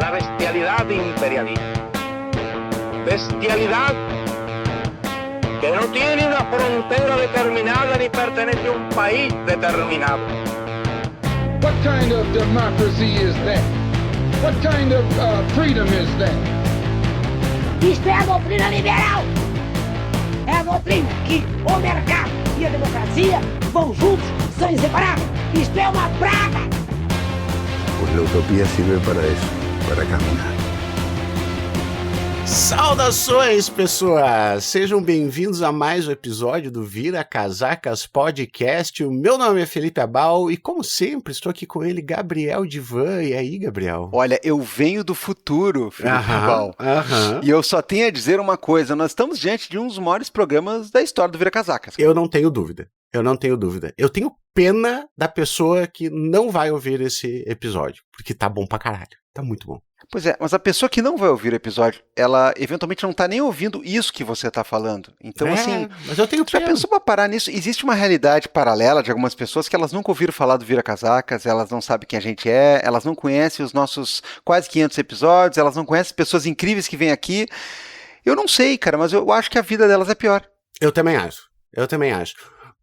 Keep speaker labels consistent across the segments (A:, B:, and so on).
A: la bestialidad imperialista. Bestialidad que no tiene una frontera determinada ni pertenece a un país determinado.
B: What kind of democracy is that? What kind of freedom is that?
C: Isto é a doutrina liberal. É a doutrina que o mercado e a democracia vão juntos, são inseparáveis. Isto é uma praga.
D: Pues la utopía sirve para eso, para caminar.
E: Saudações, pessoas! Sejam bem-vindos a mais um episódio do Vira Casacas Podcast. O meu nome é Felipe Abal e, como sempre, estou aqui com ele, Gabriel Divan. E aí, Gabriel?
F: Olha, eu venho do futuro, Felipe Abal. E eu só tenho a dizer uma coisa, nós estamos diante de um dos maiores programas da história do Vira Casacas.
E: Eu não tenho dúvida. Eu tenho pena da pessoa que não vai ouvir esse episódio, porque tá bom pra caralho. Tá muito bom.
F: Pois é, mas a pessoa que não vai ouvir o episódio, ela eventualmente não tá nem ouvindo isso que você tá falando. Então, assim,
E: mas eu tenho
F: já pensou pra parar nisso? Existe uma realidade paralela de algumas pessoas que elas nunca ouviram falar do Vira Casacas, elas não sabem quem a gente é, elas não conhecem os nossos quase 500 episódios, elas não conhecem pessoas incríveis que vêm aqui. Eu não sei, cara, mas eu acho que a vida delas é pior.
E: Eu também acho.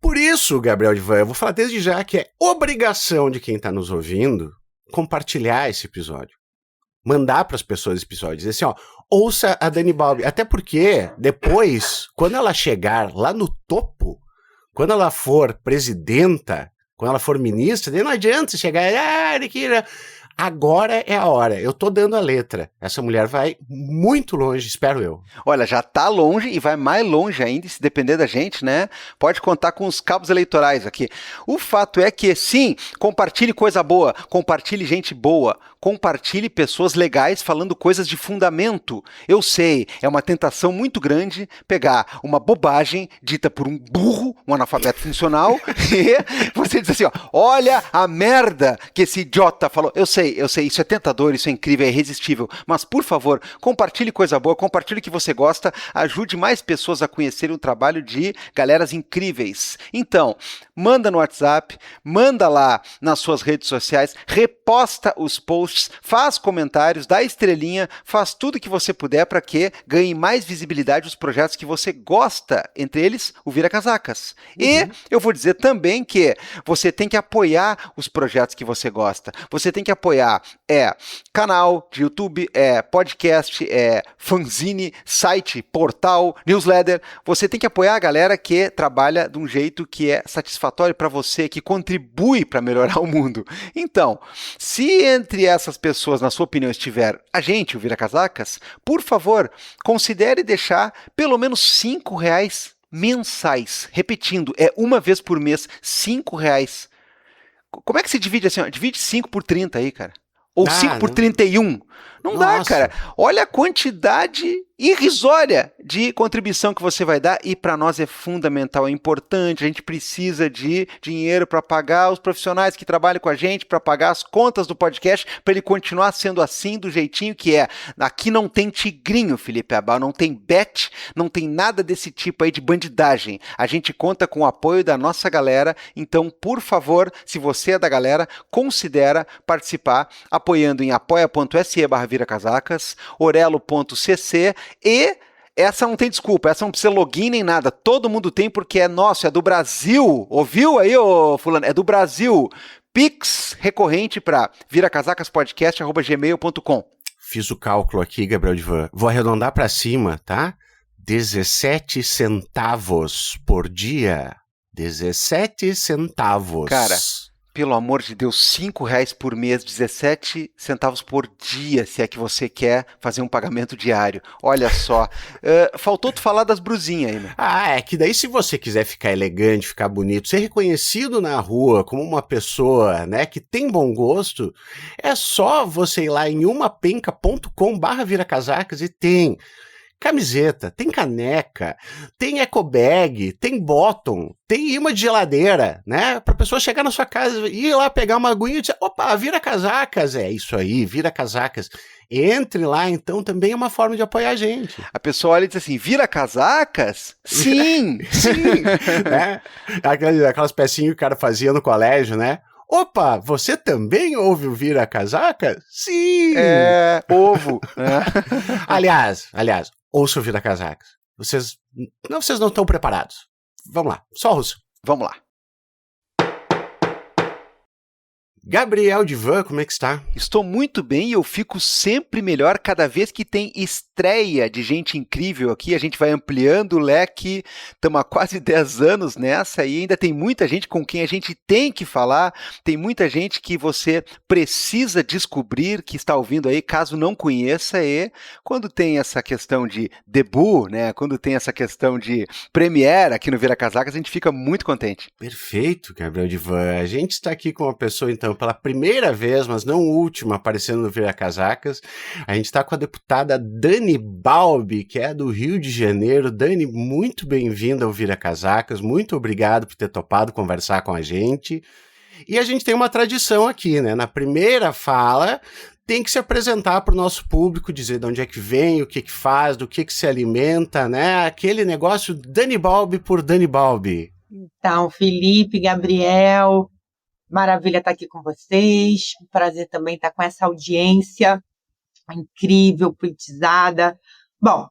E: Por isso, Gabriel Divan, eu vou falar desde já que é obrigação de quem tá nos ouvindo compartilhar esse episódio. Mandar para as pessoas esse episódio, dizer assim, ó, ouça a Dani Balbi, até porque depois, quando ela chegar lá no topo, quando ela for presidenta, quando ela for ministra, daí não adianta você chegar, agora é a hora, eu tô dando a letra, essa mulher vai muito longe, espero eu.
F: Olha, já tá longe e vai mais longe ainda, se depender da gente, né? Pode contar com os cabos eleitorais aqui. O fato é que, sim, compartilhe coisa boa, compartilhe gente boa, compartilhe pessoas legais falando coisas de fundamento. Eu sei, é uma tentação muito grande pegar uma bobagem dita por um burro, um analfabeto funcional, e você diz assim, ó, olha a merda que esse idiota falou. Eu sei, isso é tentador, isso é incrível, é irresistível, mas por favor, compartilhe coisa boa, compartilhe o que você gosta, ajude mais pessoas a conhecerem o trabalho de galeras incríveis. Então, manda no WhatsApp, manda lá nas suas redes sociais, reposta os posts, faz comentários, dá estrelinha, faz tudo que você puder para que ganhe mais visibilidade os projetos que você gosta, entre eles o Vira Casacas. E eu vou dizer também que você tem que apoiar os projetos que você gosta. Você tem que apoiar canal de YouTube, podcast, fanzine, site, portal, newsletter. Você tem que apoiar a galera que trabalha de um jeito que é satisfatório para você, que contribui para melhorar o mundo. Então, se entre essas pessoas, na sua opinião, estiver a gente, o Vira Casacas, por favor, considere deixar pelo menos R$5 mensais. Repetindo, uma vez por mês, R$5. Como é que se divide assim? Ó? Divide 5 por 30 aí, cara. Ou 5 por 31. Não dá, cara. Olha a quantidade irrisória de contribuição que você vai dar e para nós é fundamental, é importante, a gente precisa de dinheiro para pagar os profissionais que trabalham com a gente, para pagar as contas do podcast, para ele continuar sendo assim, do jeitinho que é. Aqui não tem tigrinho, Felipe Abal, não tem bet, não tem nada desse tipo aí de bandidagem. A gente conta com o apoio da nossa galera, então, por favor, se você é da galera, considera participar apoiando em apoia.se/viracasacas, orelo.cc. E essa não tem desculpa, essa não precisa login nem nada, todo mundo tem porque é nosso, é do Brasil, ouviu aí, ô fulano? É do Brasil. Pix recorrente para viracasacaspodcast@gmail.com.
E: Fiz o cálculo aqui, Gabriel Divan, vou arredondar para cima, tá? 17 centavos por dia, 17 centavos.
F: Cara, pelo amor de Deus, R$5 por mês, 17 centavos por dia, se é que você quer fazer um pagamento diário. Olha só, faltou tu falar das brusinhas aí, né?
E: É que daí se você quiser ficar elegante, ficar bonito, ser reconhecido na rua como uma pessoa, né, que tem bom gosto, é só você ir lá em umapenca.com/viracasacas e tem camiseta, tem caneca, tem eco bag, tem bottom, tem imã de geladeira, né? Pra pessoa chegar na sua casa e ir lá pegar uma aguinha e dizer, opa, Vira Casacas, é isso aí, Vira Casacas. Entre lá, então, também é uma forma de apoiar a gente.
F: A pessoa olha e diz assim, Vira Casacas? Sim!
E: Sim! Né? Aquelas pecinhas que o cara fazia no colégio, né? Opa, você também ouve o Vira Casaca? Sim!
F: Ovo.
E: Aliás, ouça o Vira Casacas. Vocês não estão preparados. Vamos lá, só ouça.
F: Vamos lá.
E: Gabriel Divan, como é que está?
F: Estou muito bem e eu fico sempre melhor cada vez que tem estreia de gente incrível aqui. A gente vai ampliando o leque, estamos há quase 10 anos nessa e ainda tem muita gente com quem a gente tem que falar, tem muita gente que você precisa descobrir, que está ouvindo aí, caso não conheça, e quando tem essa questão de debut, né, quando tem essa questão de premiere aqui no Vira Casacas, a gente fica muito contente.
E: Perfeito, Gabriel Divan. A gente está aqui com uma pessoa, então, pela primeira vez, mas não última, aparecendo no Vira Casacas. A gente está com a deputada Dani Balbi, que é do Rio de Janeiro. Dani, muito bem-vinda ao Vira Casacas. Muito obrigado por ter topado conversar com a gente. E a gente tem uma tradição aqui, né? Na primeira fala, tem que se apresentar para o nosso público, dizer de onde é que vem, o que faz, do que se alimenta, né? Aquele negócio Dani Balbi por Dani Balbi.
G: Então, Felipe, Gabriel, maravilha estar aqui com vocês. Um prazer também estar com essa audiência incrível, politizada. Bom,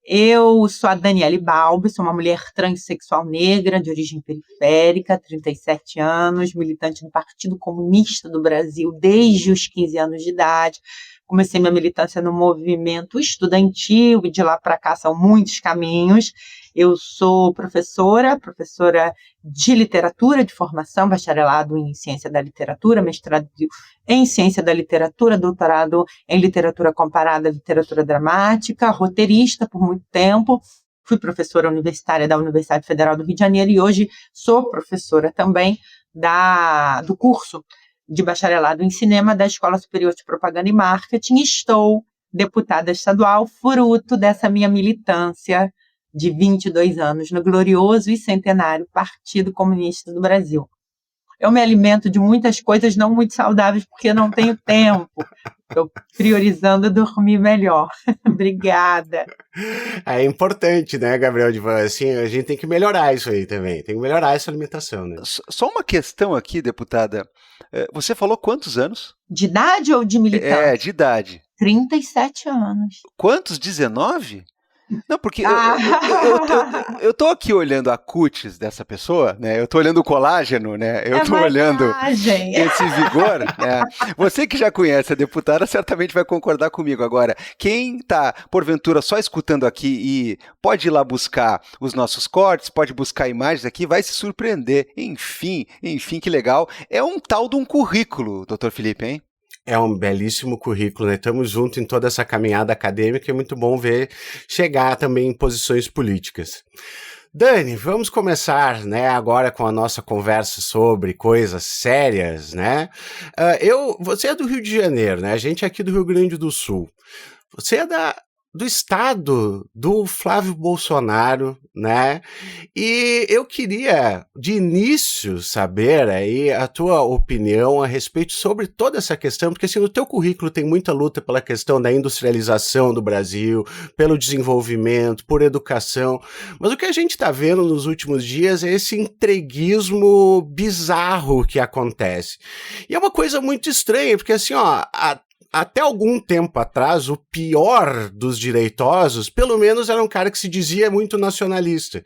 G: eu sou a Daniele Balbi, sou uma mulher transexual negra de origem periférica, 37 anos, militante do Partido Comunista do Brasil desde os 15 anos de idade. Comecei minha militância no movimento estudantil e de lá para cá são muitos caminhos. Eu sou professora de literatura de formação, bacharelado em ciência da literatura, mestrado em ciência da literatura, doutorado em literatura comparada, literatura dramática, roteirista por muito tempo. Fui professora universitária da Universidade Federal do Rio de Janeiro e hoje sou professora também do curso de bacharelado em cinema da Escola Superior de Propaganda e Marketing. Estou deputada estadual, fruto dessa minha militância de 22 anos no glorioso e centenário Partido Comunista do Brasil. Eu me alimento de muitas coisas não muito saudáveis porque não tenho tempo. Estou priorizando dormir melhor. Obrigada.
E: É importante, né, Gabriel Divan? Assim, a gente tem que melhorar isso aí também. Tem que melhorar essa alimentação, né?
F: Só uma questão aqui, deputada. Você falou quantos anos?
G: De idade ou de militância?
F: De idade.
G: 37 anos.
F: Quantos? 19? Não, porque eu tô aqui olhando a cutis dessa pessoa, né? Eu tô olhando o colágeno, né? Eu tô olhando esse vigor, né? Você que já conhece a deputada certamente vai concordar comigo. Agora, quem tá, porventura, só escutando aqui e pode ir lá buscar os nossos cortes, pode buscar imagens aqui, vai se surpreender. Enfim, que legal. É um tal de um currículo, doutor Felipe, hein?
E: É um belíssimo currículo, né? Estamos juntos em toda essa caminhada acadêmica, é muito bom ver chegar também em posições políticas. Dani, vamos começar, né, agora com a nossa conversa sobre coisas sérias, né? Você é do Rio de Janeiro, né? A gente é aqui do Rio Grande do Sul. Você é do estado do Flávio Bolsonaro, né? E eu queria, de início, saber aí a tua opinião a respeito sobre toda essa questão, porque assim, no teu currículo tem muita luta pela questão da industrialização do Brasil, pelo desenvolvimento, por educação, mas o que a gente está vendo nos últimos dias é esse entreguismo bizarro que acontece. E é uma coisa muito estranha, porque assim, ó, até algum tempo atrás, o pior dos direitosos, pelo menos era um cara que se dizia muito nacionalista.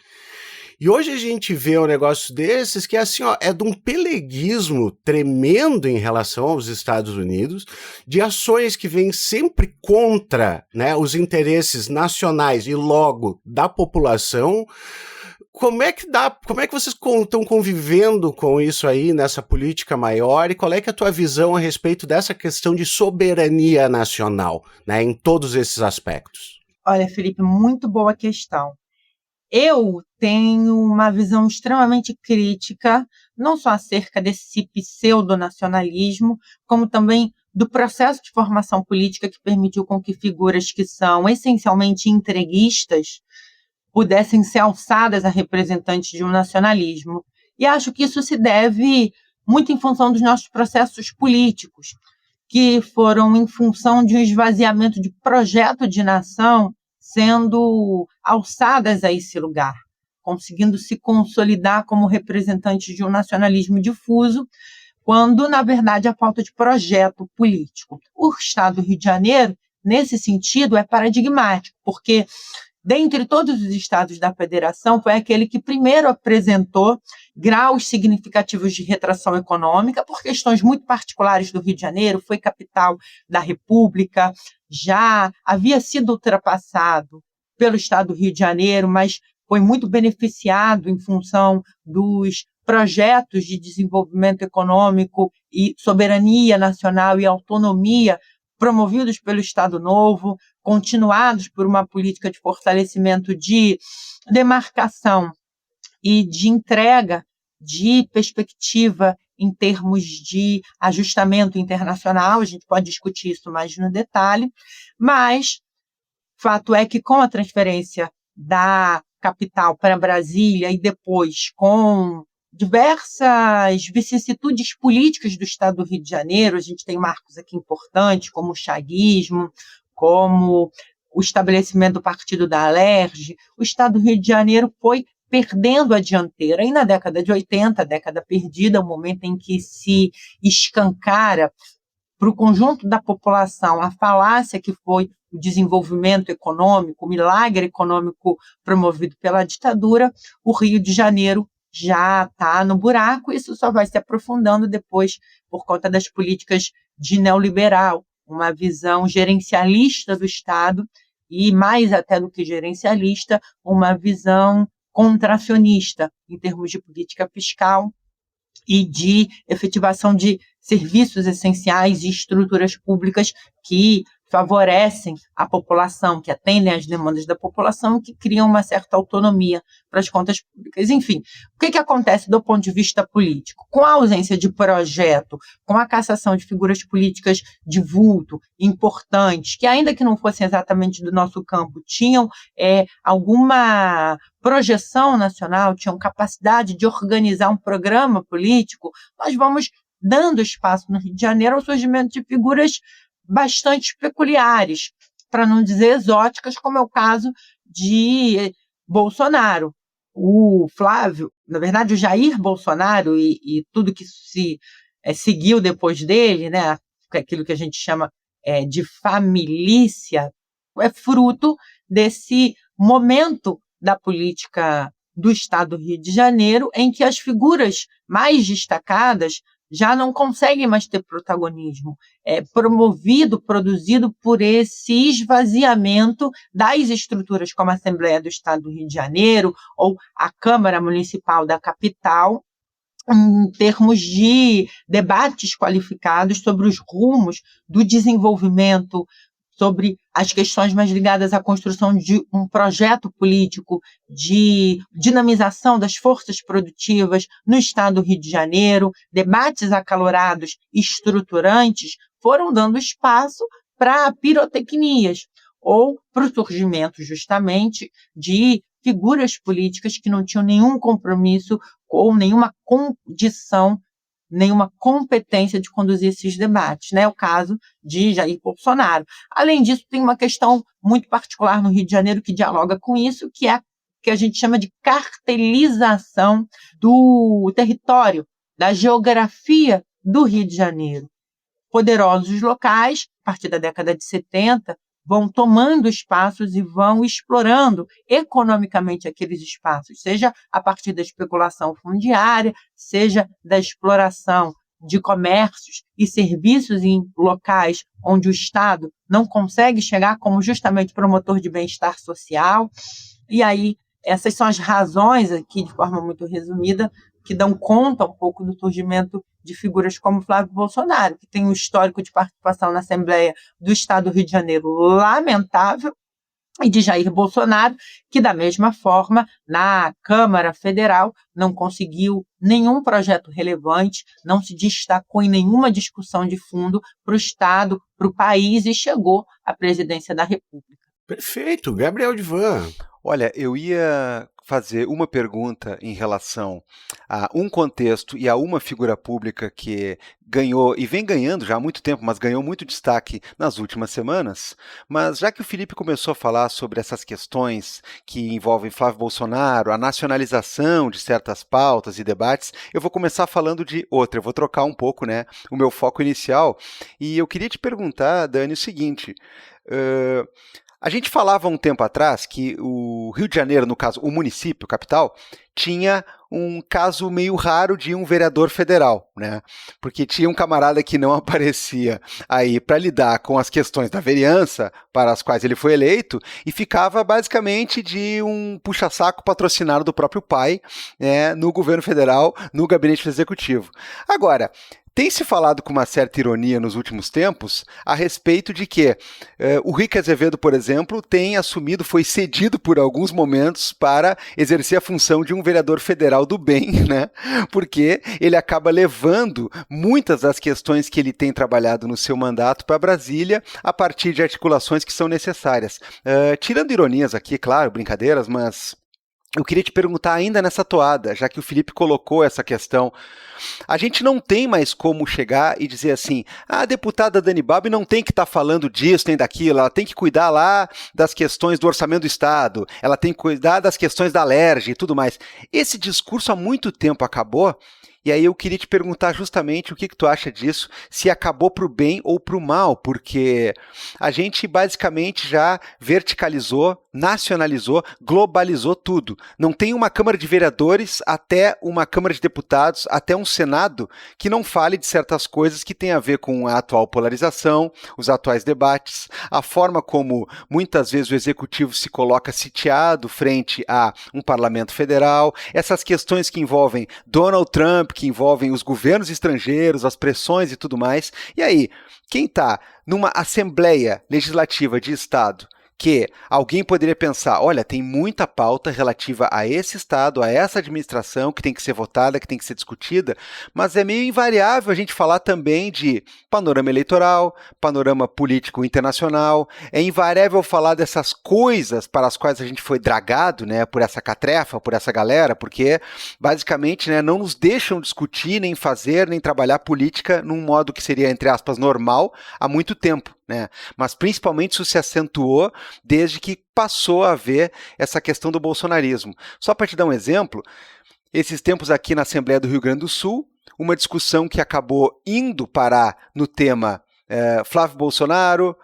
E: E hoje a gente vê um negócio desses que, assim, ó, é de um peleguismo tremendo em relação aos Estados Unidos, de ações que vêm sempre contra, né, os interesses nacionais e logo da população. Como é que vocês estão convivendo com isso aí, nessa política maior, e qual é que é a tua visão a respeito dessa questão de soberania nacional, né, em todos esses aspectos?
G: Olha, Felipe, muito boa questão. Eu tenho uma visão extremamente crítica, não só acerca desse pseudonacionalismo, como também do processo de formação política que permitiu com que figuras que são essencialmente entreguistas pudessem ser alçadas a representantes de um nacionalismo. E acho que isso se deve muito em função dos nossos processos políticos, que foram em função de um esvaziamento de projeto de nação sendo alçadas a esse lugar, conseguindo se consolidar como representantes de um nacionalismo difuso, quando, na verdade, a falta de projeto político. O Estado do Rio de Janeiro, nesse sentido, é paradigmático, porque, dentre todos os estados da federação, foi aquele que primeiro apresentou graus significativos de retração econômica, por questões muito particulares do Rio de Janeiro, foi capital da República, já havia sido ultrapassado pelo estado do Rio de Janeiro, mas foi muito beneficiado em função dos projetos de desenvolvimento econômico e soberania nacional e autonomia promovidos pelo Estado Novo, continuados por uma política de fortalecimento de demarcação e de entrega de perspectiva em termos de ajustamento internacional. A gente pode discutir isso mais no detalhe, mas fato é que com a transferência da capital para Brasília e depois com diversas vicissitudes políticas do Estado do Rio de Janeiro, a gente tem marcos aqui importantes, como o chaguismo, como o estabelecimento do partido da Alerj, o Estado do Rio de Janeiro foi perdendo a dianteira. E na década de 80, a década perdida, o momento em que se escancara para o conjunto da população a falácia que foi o desenvolvimento econômico, o milagre econômico promovido pela ditadura, o Rio de Janeiro já está no buraco. Isso só vai se aprofundando depois por conta das políticas de neoliberal, uma visão gerencialista do Estado e, mais até do que gerencialista, uma visão contracionista em termos de política fiscal e de efetivação de serviços essenciais e estruturas públicas que favorecem a população, que atendem às demandas da população, que criam uma certa autonomia para as contas públicas. Enfim, o que acontece do ponto de vista político? Com a ausência de projeto, com a cassação de figuras políticas de vulto, importantes, que ainda que não fossem exatamente do nosso campo, tinham alguma projeção nacional, tinham capacidade de organizar um programa político, nós vamos dando espaço no Rio de Janeiro ao surgimento de figuras bastante peculiares, para não dizer exóticas, como é o caso de Bolsonaro. O Flávio, na verdade, o Jair Bolsonaro e tudo que se seguiu depois dele, né, aquilo que a gente chama de familícia, é fruto desse momento da política do Estado do Rio de Janeiro, em que as figuras mais destacadas já não conseguem mais ter protagonismo, produzido por esse esvaziamento das estruturas como a Assembleia do Estado do Rio de Janeiro ou a Câmara Municipal da capital, em termos de debates qualificados sobre os rumos do desenvolvimento, sobre as questões mais ligadas à construção de um projeto político de dinamização das forças produtivas no Estado do Rio de Janeiro. Debates acalorados e estruturantes foram dando espaço para pirotecnias ou para o surgimento justamente de figuras políticas que não tinham nenhum compromisso ou nenhuma condição, nenhuma competência de conduzir esses debates, né? O caso de Jair Bolsonaro. Além disso, tem uma questão muito particular no Rio de Janeiro que dialoga com isso, que é que a gente chama de cartelização do território, da geografia do Rio de Janeiro. Poderosos locais, a partir da década de 70, vão tomando espaços e vão explorando economicamente aqueles espaços, seja a partir da especulação fundiária, seja da exploração de comércios e serviços em locais onde o Estado não consegue chegar como justamente promotor de bem-estar social. E aí, essas são as razões aqui, de forma muito resumida, que dão conta um pouco do surgimento de figuras como Flávio Bolsonaro, que tem um histórico de participação na Assembleia do Estado do Rio de Janeiro lamentável, e de Jair Bolsonaro, que, da mesma forma, na Câmara Federal, não conseguiu nenhum projeto relevante, não se destacou em nenhuma discussão de fundo para o Estado, para o país, e chegou à presidência da República.
E: Perfeito, Gabriel Divan.
F: Olha, eu ia fazer uma pergunta em relação a um contexto e a uma figura pública que ganhou, e vem ganhando já há muito tempo, mas ganhou muito destaque nas últimas semanas. Mas já que o Felipe começou a falar sobre essas questões que envolvem Flávio Bolsonaro, a nacionalização de certas pautas e debates, eu vou começar falando de outra. Eu vou trocar um pouco, né, o meu foco inicial. E eu queria te perguntar, Dani, o seguinte... a gente falava um tempo atrás que o Rio de Janeiro, no caso, o município, capital, tinha um caso meio raro de um vereador federal, né? Porque tinha um camarada que não aparecia aí para lidar com as questões da vereança para as quais ele foi eleito e ficava basicamente de um puxa-saco patrocinado do próprio pai, né, no governo federal, no gabinete executivo. Agora, tem se falado com uma certa ironia nos últimos tempos a respeito de que o Rick Azevedo, por exemplo, tem assumido, foi cedido por alguns momentos para exercer a função de um vereador federal do bem, né? Porque ele acaba levando muitas das questões que ele tem trabalhado no seu mandato para Brasília a partir de articulações que são necessárias. Tirando ironias aqui, claro, brincadeiras, mas... eu queria te perguntar ainda nessa toada, já que o Felipe colocou essa questão. A gente não tem mais como chegar e dizer assim, a deputada Dani Balbi não tem que estar falando disso nem daquilo, ela tem que cuidar lá das questões do orçamento do Estado, ela tem que cuidar das questões da LERJ e tudo mais. Esse discurso há muito tempo acabou. E aí eu queria te perguntar justamente o que tu acha disso, se acabou para o bem ou para o mal, porque a gente basicamente já verticalizou, nacionalizou, globalizou tudo. Não tem uma Câmara de Vereadores até uma Câmara de Deputados, até um Senado, que não fale de certas coisas que têm a ver com a atual polarização, os atuais debates, a forma como muitas vezes o Executivo se coloca sitiado frente a um parlamento federal, essas questões que envolvem Donald Trump, que envolvem os governos estrangeiros, as pressões e tudo mais. E aí, quem está numa Assembleia Legislativa de Estado que alguém poderia pensar, olha, tem muita pauta relativa a esse Estado, a essa administração que tem que ser votada, que tem que ser discutida, mas é meio invariável a gente falar também de panorama eleitoral, panorama político internacional, é invariável falar dessas coisas para as quais a gente foi dragado, né, por essa catrefa, por essa galera, porque basicamente, né, não nos deixam discutir, nem fazer, nem trabalhar política num modo que seria, entre aspas, normal há muito tempo. Né? Mas principalmente isso se acentuou desde que passou a haver essa questão do bolsonarismo. Só para te dar um exemplo, esses tempos aqui na Assembleia do Rio Grande do Sul, uma discussão que acabou indo parar no tema Flávio Bolsonaro,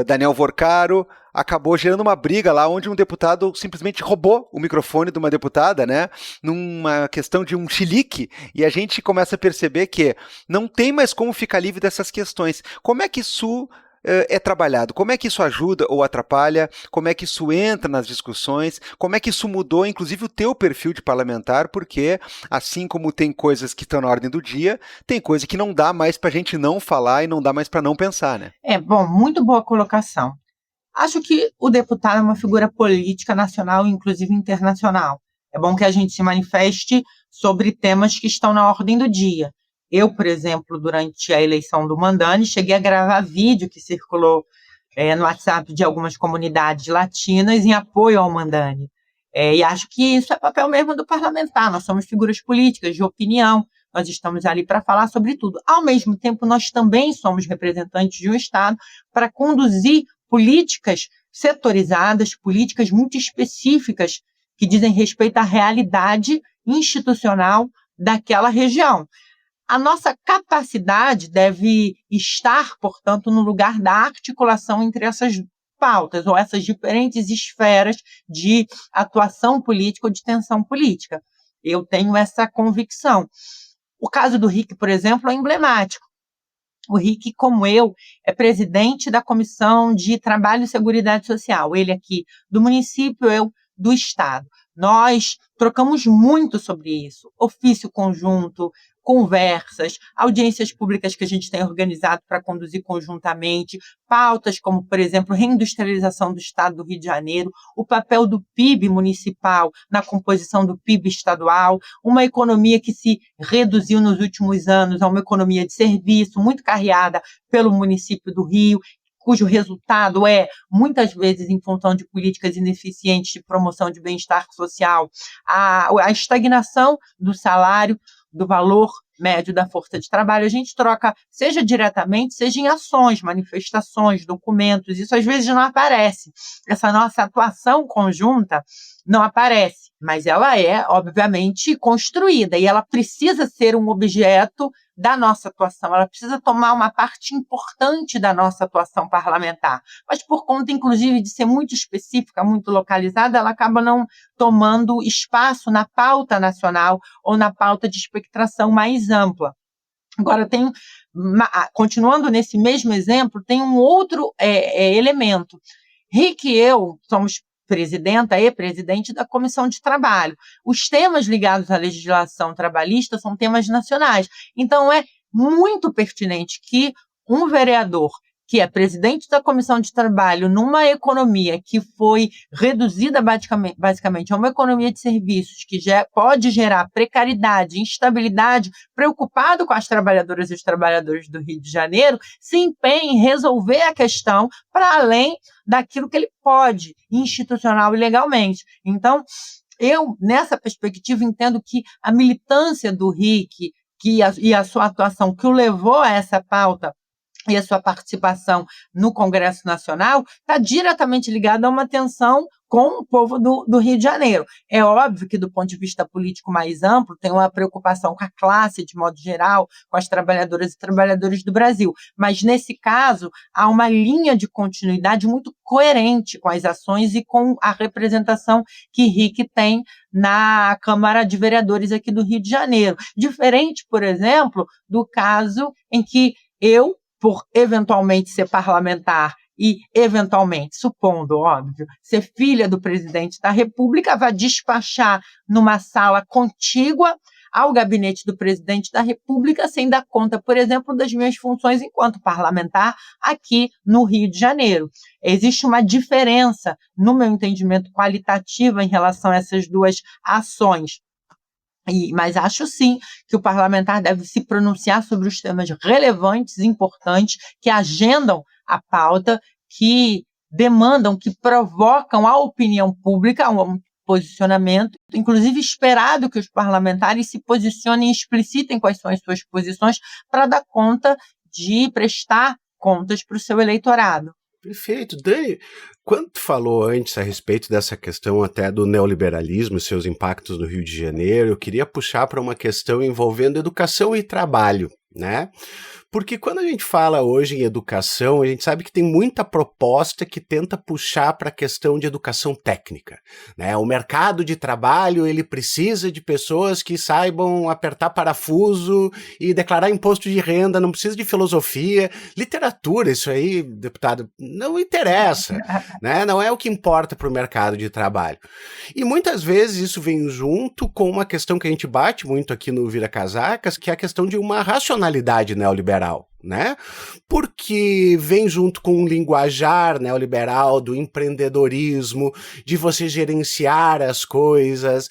F: Daniel Vorcaro, acabou gerando uma briga lá onde um deputado simplesmente roubou o microfone de uma deputada, né, numa questão de um chilique, e a gente começa a perceber que não tem mais como ficar livre dessas questões. Como é que isso é trabalhado? Como é que isso ajuda ou atrapalha? Como é que isso entra nas discussões? Como é que isso mudou, inclusive, o teu perfil de parlamentar? Porque, assim como tem coisas que estão na ordem do dia, tem coisa que não dá mais para a gente não falar e não dá mais para não pensar, né?
G: Bom, muito boa colocação. Acho que o deputado é uma figura política nacional e, inclusive, internacional. É bom que a gente se manifeste sobre temas que estão na ordem do dia. Eu, por exemplo, durante a eleição do Mandani, cheguei a gravar vídeo que circulou no WhatsApp de algumas comunidades latinas em apoio ao Mandani. E acho que isso é papel mesmo do parlamentar. Nós somos figuras políticas de opinião, nós estamos ali para falar sobre tudo. Ao mesmo tempo, nós também somos representantes de um Estado para conduzir políticas setorizadas, políticas muito específicas que dizem respeito à realidade institucional daquela região. A nossa capacidade deve estar, portanto, no lugar da articulação entre essas pautas ou essas diferentes esferas de atuação política ou de tensão política. Eu tenho essa convicção. O caso do Rick, por exemplo, é emblemático. O Rick, como eu, é presidente da Comissão de Trabalho e Seguridade Social. Ele aqui do município, eu do Estado. Nós trocamos muito sobre isso. Ofício conjunto, conversas, audiências públicas que a gente tem organizado para conduzir conjuntamente, pautas como, por exemplo, reindustrialização do Estado do Rio de Janeiro, o papel do PIB municipal na composição do PIB estadual, uma economia que se reduziu nos últimos anos a uma economia de serviço, muito carreada pelo município do Rio, cujo resultado é, muitas vezes, em função de políticas ineficientes de promoção de bem-estar social, a estagnação do salário, do valor médio da força de trabalho, a gente troca, seja diretamente, seja em ações, manifestações, documentos, isso às vezes não aparece. Essa nossa atuação conjunta não aparece, mas ela é, obviamente, construída e ela precisa ser um objeto da nossa atuação, ela precisa tomar uma parte importante da nossa atuação parlamentar, mas por conta, inclusive, de ser muito específica, muito localizada, ela acaba não tomando espaço na pauta nacional ou na pauta de espectração mais ampla. Agora, continuando nesse mesmo exemplo, tem um outro elemento. Rick e eu somos presidenta e presidente da Comissão de Trabalho. Os temas ligados à legislação trabalhista são temas nacionais. Então, é muito pertinente que um vereador que é presidente da Comissão de Trabalho numa economia que foi reduzida basicamente a uma economia de serviços que pode gerar precariedade, instabilidade, preocupado com as trabalhadoras e os trabalhadores do Rio de Janeiro, se empenhe em resolver a questão para além daquilo que ele pode, institucional e legalmente. Então, eu, nessa perspectiva, entendo que a militância do Rick e a sua atuação que o levou a essa pauta e a sua participação no Congresso Nacional está diretamente ligada a uma tensão com o povo do Rio de Janeiro. É óbvio que, do ponto de vista político mais amplo, tem uma preocupação com a classe, de modo geral, com as trabalhadoras e trabalhadores do Brasil. Mas, nesse caso, há uma linha de continuidade muito coerente com as ações e com a representação que Rick tem na Câmara de Vereadores aqui do Rio de Janeiro. Diferente, por exemplo, do caso em que eu, por eventualmente ser parlamentar e, eventualmente, supondo, óbvio, ser filha do presidente da República, vai despachar numa sala contígua ao gabinete do presidente da República, sem dar conta, por exemplo, das minhas funções enquanto parlamentar aqui no Rio de Janeiro. Existe uma diferença, no meu entendimento, qualitativa em relação a essas duas ações. Mas acho sim que o parlamentar deve se pronunciar sobre os temas relevantes, importantes, que agendam a pauta, que demandam, que provocam a opinião pública, um posicionamento, inclusive esperado que os parlamentares se posicionem e explicitem quais são as suas posições para dar conta de prestar contas para o seu eleitorado.
E: Perfeito. Dani, quando tu falou antes a respeito dessa questão até do neoliberalismo e seus impactos no Rio de Janeiro, eu queria puxar para uma questão envolvendo educação e trabalho, né? Porque quando a gente fala hoje em educação, a gente sabe que tem muita proposta que tenta puxar para a questão de educação técnica, né? O mercado de trabalho, ele precisa de pessoas que saibam apertar parafuso e declarar imposto de renda, não precisa de filosofia, literatura, isso aí, deputado, não interessa, né? Não é o que importa para o mercado de trabalho. E muitas vezes isso vem junto com uma questão que a gente bate muito aqui no Vira Casacas, que é a questão de uma racionalidade neoliberal, né? Porque vem junto com um linguajar neoliberal do empreendedorismo, de você gerenciar as coisas,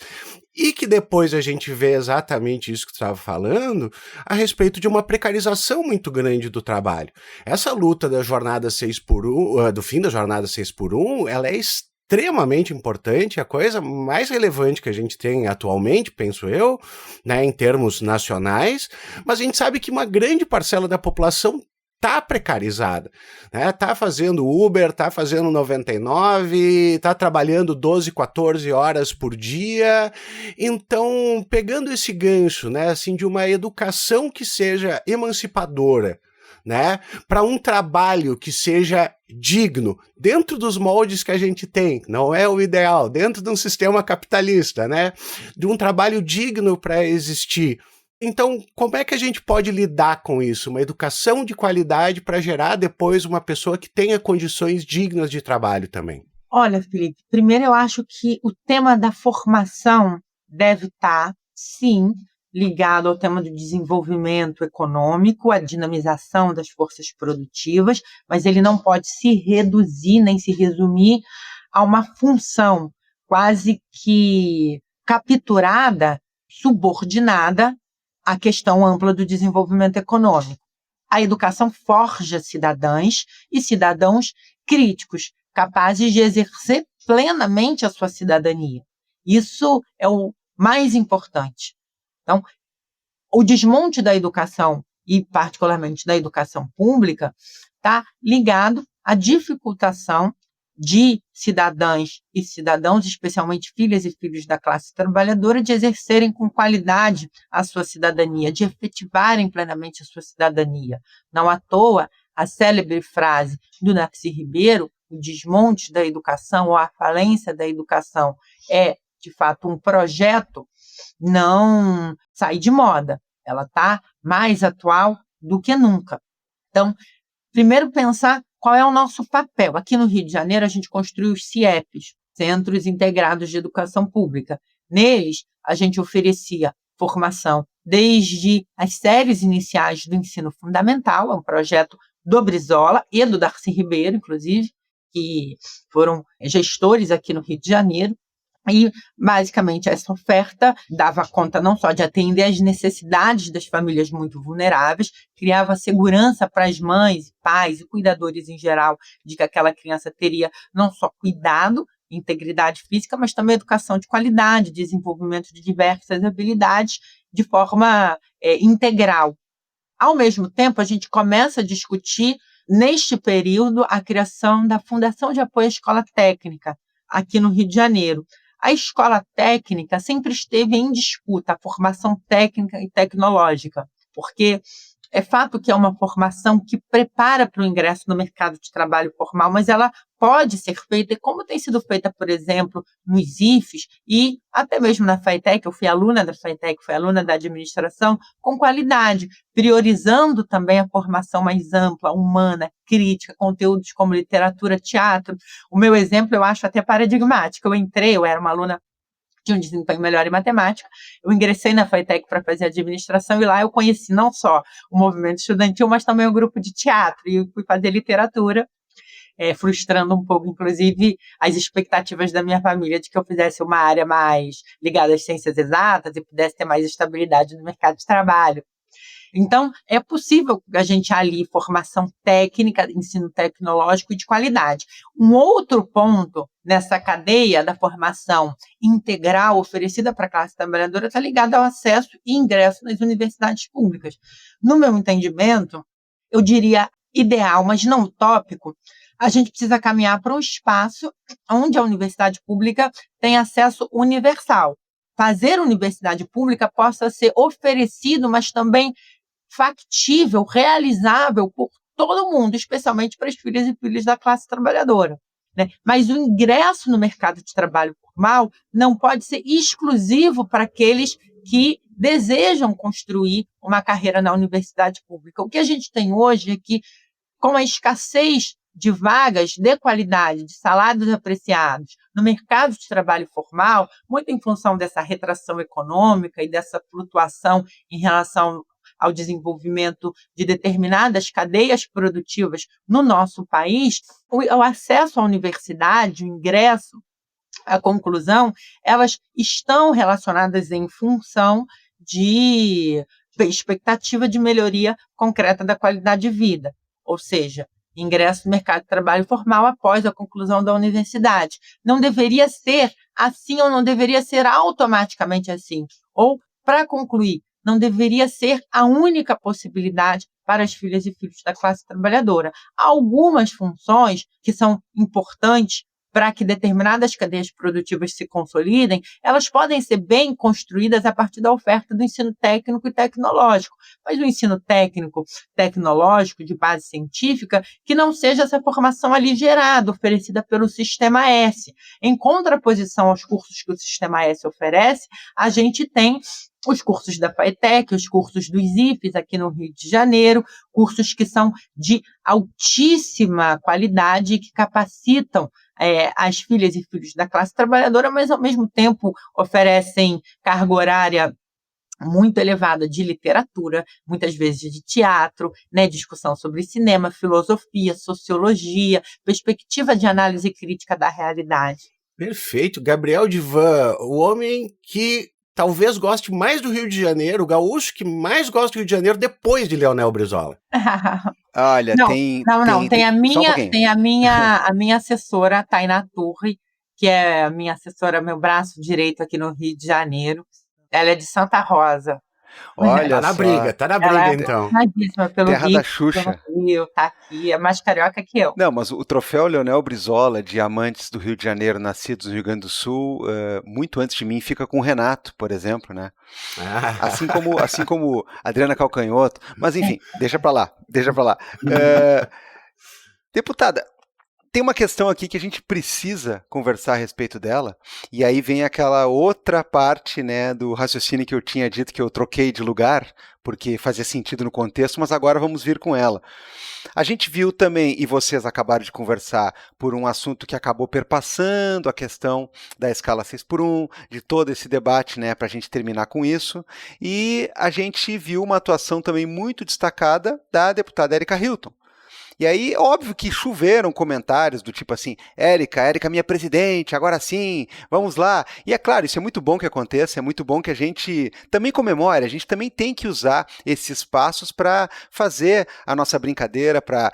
E: e que depois a gente vê exatamente isso que tu estava falando, a respeito de uma precarização muito grande do trabalho. Essa luta da jornada 6x1, do fim da jornada 6x1, ela é extremamente importante, a coisa mais relevante que a gente tem atualmente, penso eu, né, em termos nacionais, mas a gente sabe que uma grande parcela da população está precarizada, né? Tá fazendo Uber, tá fazendo 99, tá trabalhando 12, 14 horas por dia. Então, pegando esse gancho, né, assim, de uma educação que seja emancipadora, né, para um trabalho que seja digno, dentro dos moldes que a gente tem, não é o ideal, dentro de um sistema capitalista, né, de um trabalho digno para existir. Então, como é que a gente pode lidar com isso? Uma educação de qualidade para gerar depois uma pessoa que tenha condições dignas de trabalho também.
G: Olha, Felipe, primeiro eu acho que o tema da formação deve estar, sim, ligado ao tema do desenvolvimento econômico, a dinamização das forças produtivas, mas ele não pode se reduzir nem se resumir a uma função quase que capturada, subordinada à questão ampla do desenvolvimento econômico. a educação forja cidadãs e cidadãos críticos, capazes de exercer plenamente a sua cidadania. Isso é o mais importante. Então, o desmonte da educação, e particularmente da educação pública, está ligado à dificultação de cidadãs e cidadãos, especialmente filhas e filhos da classe trabalhadora, de exercerem com qualidade a sua cidadania, de efetivarem plenamente a sua cidadania. Não à toa, a célebre frase do Darcy Ribeiro, o desmonte da educação ou a falência da educação é, de fato, um projeto, não sai de moda. Ela está mais atual do que nunca. Então, primeiro pensar qual é o nosso papel. Aqui no Rio de Janeiro, a gente construiu os CIEPs, Centros Integrados de Educação Pública. Neles, a gente oferecia formação desde as séries iniciais do ensino fundamental, é um projeto do Brizola e do Darcy Ribeiro, inclusive, que foram gestores aqui no Rio de Janeiro. E, basicamente, essa oferta dava conta não só de atender às necessidades das famílias muito vulneráveis, criava segurança para as mães, pais e cuidadores em geral, de que aquela criança teria não só cuidado, integridade física, mas também educação de qualidade, desenvolvimento de diversas habilidades de forma integral. Ao mesmo tempo, a gente começa a discutir, neste período, a criação da Fundação de Apoio à Escola Técnica, aqui no Rio de Janeiro. A escola técnica sempre esteve em disputa, a formação técnica e tecnológica, porque é fato que é uma formação que prepara para o ingresso no mercado de trabalho formal, mas ela pode ser feita, como tem sido feita, por exemplo, nos IFES e até mesmo na FATEC. Eu fui aluna da FATEC, fui aluna da administração, com qualidade, priorizando também a formação mais ampla, humana, crítica, conteúdos como literatura, teatro. O meu exemplo eu acho até paradigmático. Eu era uma aluna de um desempenho melhor em matemática, eu ingressei na FATEC para fazer administração e lá eu conheci não só o movimento estudantil, mas também o grupo de teatro, e eu fui fazer literatura, frustrando um pouco, inclusive, as expectativas da minha família de que eu fizesse uma área mais ligada às ciências exatas e pudesse ter mais estabilidade no mercado de trabalho. Então, é possível a gente alie formação técnica, ensino tecnológico e de qualidade. Um outro ponto nessa cadeia da formação integral oferecida para a classe trabalhadora está ligado ao acesso e ingresso nas universidades públicas. No meu entendimento, eu diria ideal, mas não utópico, a gente precisa caminhar para um espaço onde a universidade pública tem acesso universal. Fazer universidade pública possa ser oferecido, mas também factível, realizável por todo mundo, especialmente para as filhas e filhos da classe trabalhadora, né? Mas o ingresso no mercado de trabalho formal não pode ser exclusivo para aqueles que desejam construir uma carreira na universidade pública. O que a gente tem hoje é que, com a escassez de vagas de qualidade, de salários apreciados no mercado de trabalho formal, muito em função dessa retração econômica e dessa flutuação em relação ao desenvolvimento de determinadas cadeias produtivas no nosso país, o acesso à universidade, o ingresso, a conclusão, elas estão relacionadas em função de expectativa de melhoria concreta da qualidade de vida, ou seja, ingresso no mercado de trabalho formal após a conclusão da universidade. Não deveria ser assim ou não deveria ser automaticamente assim. Ou, para concluir, não deveria ser a única possibilidade para as filhas e filhos da classe trabalhadora. Há algumas funções que são importantes para que determinadas cadeias produtivas se consolidem, elas podem ser bem construídas a partir da oferta do ensino técnico e tecnológico. Mas o ensino técnico, tecnológico, de base científica, que não seja essa formação aligerada, oferecida pelo Sistema S. Em contraposição aos cursos que o Sistema S oferece, a gente tem os cursos da FATEC, os cursos dos IFES aqui no Rio de Janeiro, cursos que são de altíssima qualidade e que capacitam as filhas e filhos da classe trabalhadora, mas ao mesmo tempo oferecem carga horária muito elevada de literatura, muitas vezes de teatro, né, discussão sobre cinema, filosofia, sociologia, perspectiva de análise crítica da realidade.
E: Perfeito. Gabriel Divan, o homem que talvez goste mais do Rio de Janeiro, o gaúcho que mais gosta do Rio de Janeiro depois de Leonel Brizola.
F: Olha,
G: Não,
F: tem
G: a minha assessora, Tainá Torre, que é a minha assessora, meu braço direito aqui no Rio de Janeiro. Ela é de Santa Rosa.
F: Olha
E: Tá na
F: só.
E: briga,
G: Ela é
E: então.
G: apaixonadíssima pelo
F: Terra
G: Rio,
F: da Xuxa.
G: pelo Rio, tá aqui, é mais carioca que eu.
F: Não, mas o troféu Leonel Brizola de amantes do Rio de Janeiro, nascidos no Rio Grande do Sul, muito antes de mim, fica com o Renato, por exemplo, né? Assim como Adriana Calcanhoto. Mas enfim, deixa pra lá. Deputada, tem uma questão aqui que a gente precisa conversar a respeito dela, e aí vem aquela outra parte, né, do raciocínio que eu tinha dito que eu troquei de lugar, porque fazia sentido no contexto, mas agora vamos vir com ela. A gente viu também, e vocês acabaram de conversar, por um assunto que acabou perpassando a questão da escala 6x1, de todo esse debate, né, para a gente terminar com isso, e a gente viu uma atuação também muito destacada da deputada Erika Hilton. E aí, óbvio que choveram comentários do tipo assim, Érica, minha presidente, agora sim, vamos lá. E é claro, isso é muito bom que aconteça, é muito bom que a gente também comemore, a gente também tem que usar esses espaços para fazer a nossa brincadeira, para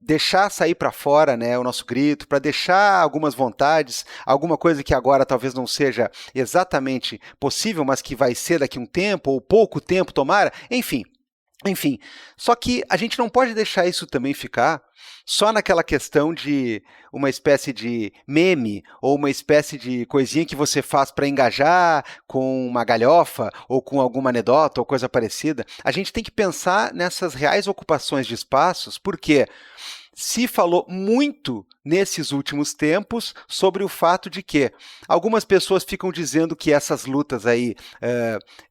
F: deixar sair para fora, né, o nosso grito, para deixar algumas vontades, alguma coisa que agora talvez não seja exatamente possível, mas que vai ser daqui a um tempo, ou pouco tempo, tomara, enfim, só que a gente não pode deixar isso também ficar só naquela questão de uma espécie de meme ou uma espécie de coisinha que você faz para engajar com uma galhofa ou com alguma anedota ou coisa parecida. A gente tem que pensar nessas reais ocupações de espaços, porque se falou muito nesses últimos tempos sobre o fato de que algumas pessoas ficam dizendo que essas lutas aí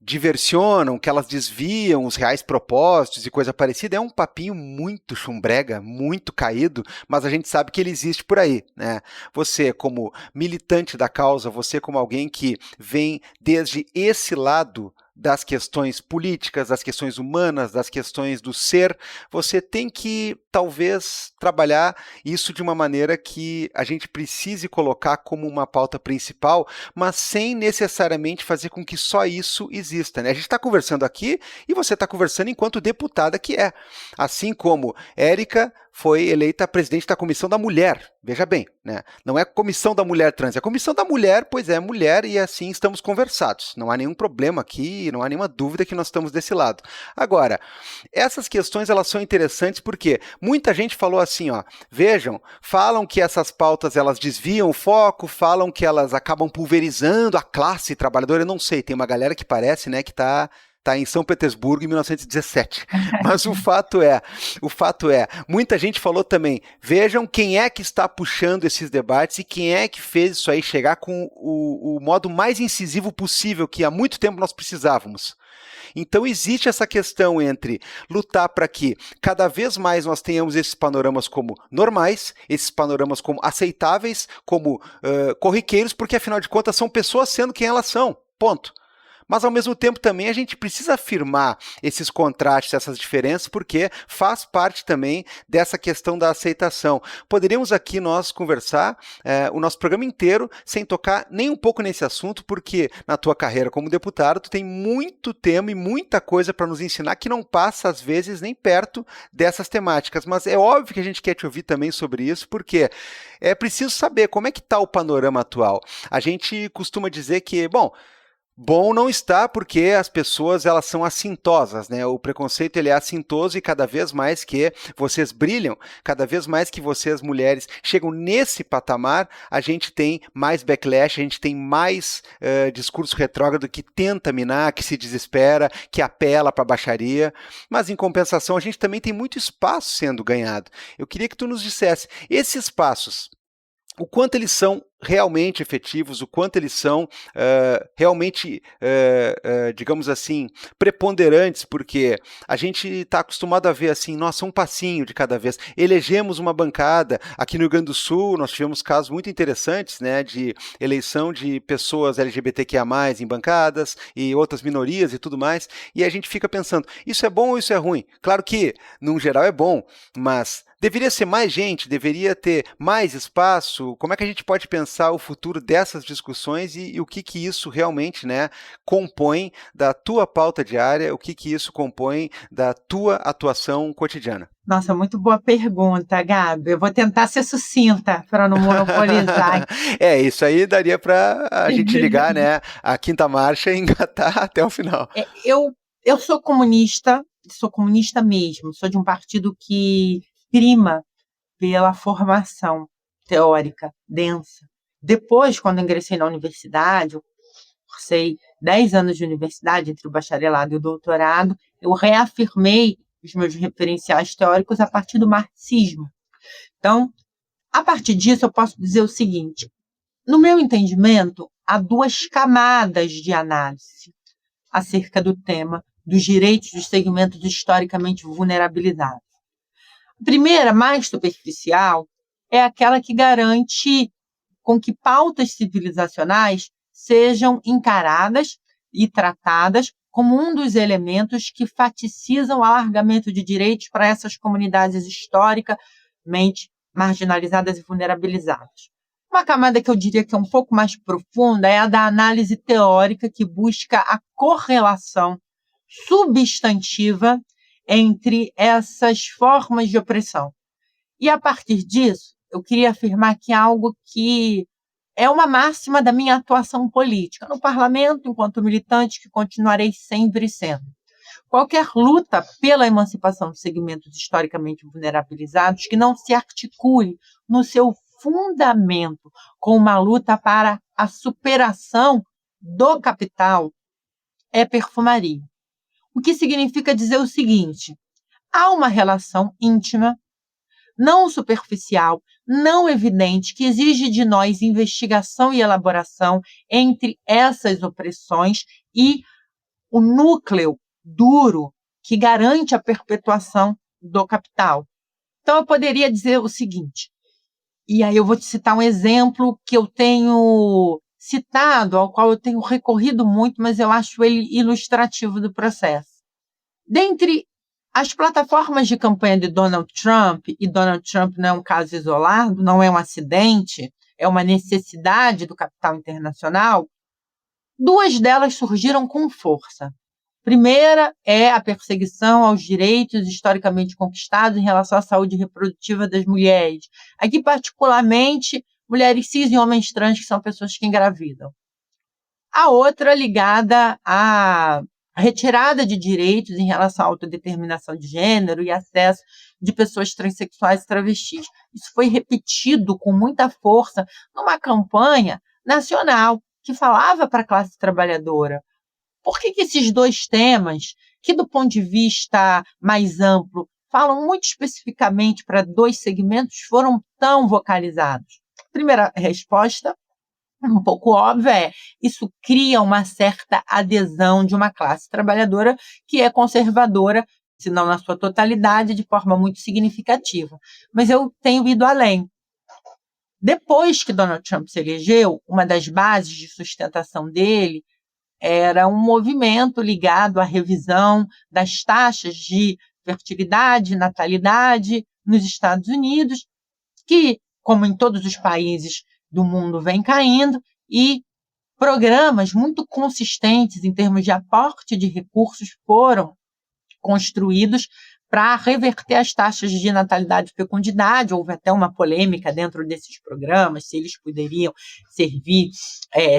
F: diversionam, que elas desviam os reais propósitos e coisa parecida. É um papinho muito chumbrega, muito caído, mas a gente sabe que ele existe por aí, né? Você como militante da causa, você como alguém que vem desde esse lado das questões políticas, das questões humanas, das questões do ser, você tem que, talvez, trabalhar isso de uma maneira que a gente precise colocar como uma pauta principal, mas sem necessariamente fazer com que só isso exista, né? A gente está conversando aqui e você está conversando enquanto deputada que é. Assim como Érica foi eleita presidente da Comissão da Mulher. Veja bem, né? Não é a Comissão da Mulher Trans, é a Comissão da Mulher, pois é mulher e assim estamos conversados. Não há nenhum problema aqui, não há nenhuma dúvida que nós estamos desse lado. Agora, essas questões elas são interessantes porque muita gente falou assim, ó, vejam, falam que essas pautas elas desviam o foco, falam que elas acabam pulverizando a classe trabalhadora, eu não sei, tem uma galera que parece, né, que tá em São Petersburgo em 1917. Mas o fato é, muita gente falou também, vejam quem é que está puxando esses debates e quem é que fez isso aí chegar com o modo mais incisivo possível que há muito tempo nós precisávamos. Então existe essa questão entre lutar para que cada vez mais nós tenhamos esses panoramas como normais, esses panoramas como aceitáveis, como corriqueiros, porque afinal de contas são pessoas sendo quem elas são, ponto. Mas, ao mesmo tempo, também a gente precisa afirmar esses contrastes, essas diferenças, porque faz parte também dessa questão da aceitação. Poderíamos aqui nós conversar o nosso programa inteiro sem tocar nem um pouco nesse assunto, porque na tua carreira como deputado, tu tem muito tema e muita coisa para nos ensinar que não passa, às vezes, nem perto dessas temáticas. Mas é óbvio que a gente quer te ouvir também sobre isso, porque é preciso saber como é que está o panorama atual. A gente costuma dizer que, bom não está porque as pessoas elas são assintosas, né? O preconceito ele é assintoso e cada vez mais que vocês brilham, cada vez mais que vocês mulheres chegam nesse patamar, a gente tem mais backlash, a gente tem mais discurso retrógrado que tenta minar, que se desespera, que apela para a baixaria, mas em compensação a gente também tem muito espaço sendo ganhado. Eu queria que tu nos dissesse, esses espaços, o quanto eles são realmente efetivos, o quanto eles são realmente, digamos assim, preponderantes, porque a gente está acostumado a ver assim, nossa, um passinho de cada vez. Elegemos uma bancada, aqui no Rio Grande do Sul nós tivemos casos muito interessantes, né, de eleição de pessoas LGBTQIA+, em bancadas, e outras minorias e tudo mais, e a gente fica pensando, isso é bom ou isso é ruim? Claro que, num geral, é bom, mas deveria ser mais gente, deveria ter mais espaço, como é que a gente pode pensar pensar o futuro dessas discussões e o que isso realmente, né, compõe da tua pauta diária, o que isso compõe da tua atuação cotidiana?
G: Nossa, muito boa pergunta, Gabi. Eu vou tentar ser sucinta para não monopolizar.
F: Isso aí daria para a gente ligar, né, a quinta marcha e engatar até o final.
G: Eu sou comunista mesmo, sou de um partido que prima pela formação teórica densa. Depois, quando ingressei na universidade, eu cursei 10 anos de universidade, entre o bacharelado e o doutorado, eu reafirmei os meus referenciais teóricos a partir do marxismo. Então, a partir disso, eu posso dizer o seguinte: no meu entendimento, há duas camadas de análise acerca do tema dos direitos dos segmentos historicamente vulnerabilizados. A primeira, mais superficial, é aquela que garante com que pautas civilizacionais sejam encaradas e tratadas como um dos elementos que faticizam o alargamento de direitos para essas comunidades historicamente marginalizadas e vulnerabilizadas. Uma camada que eu diria que é um pouco mais profunda é a da análise teórica, que busca a correlação substantiva entre essas formas de opressão. E, a partir disso, eu queria afirmar que é algo que é uma máxima da minha atuação política no parlamento, enquanto militante, que continuarei sempre sendo. Qualquer luta pela emancipação de segmentos historicamente vulnerabilizados que não se articule no seu fundamento com uma luta para a superação do capital é perfumaria. O que significa dizer o seguinte: há uma relação íntima, não superficial, não evidente, que exige de nós investigação e elaboração entre essas opressões e o núcleo duro que garante a perpetuação do capital. Então, eu poderia dizer o seguinte, e aí eu vou te citar um exemplo que eu tenho citado, ao qual eu tenho recorrido muito, mas eu acho ele ilustrativo do processo. Dentre as plataformas de campanha de Donald Trump, e Donald Trump não é um caso isolado, não é um acidente, é uma necessidade do capital internacional, duas delas surgiram com força. Primeira é a perseguição aos direitos historicamente conquistados em relação à saúde reprodutiva das mulheres. Aqui, particularmente, mulheres cis e homens trans, que são pessoas que engravidam. A outra ligada à retirada de direitos em relação à autodeterminação de gênero e acesso de pessoas transexuais e travestis. Isso foi repetido com muita força numa campanha nacional que falava para a classe trabalhadora. Por que esses dois temas, que do ponto de vista mais amplo, falam muito especificamente para dois segmentos, foram tão vocalizados? Primeira resposta, um pouco óbvia, é: isso cria uma certa adesão de uma classe trabalhadora que é conservadora, se não na sua totalidade, de forma muito significativa. Mas eu tenho ido além. Depois que Donald Trump se elegeu, uma das bases de sustentação dele era um movimento ligado à revisão das taxas de fertilidade e natalidade nos Estados Unidos, que, como em todos os países do mundo, vem caindo, e programas muito consistentes em termos de aporte de recursos foram construídos para reverter as taxas de natalidade e fecundidade. Houve até uma polêmica dentro desses programas, se eles poderiam servir,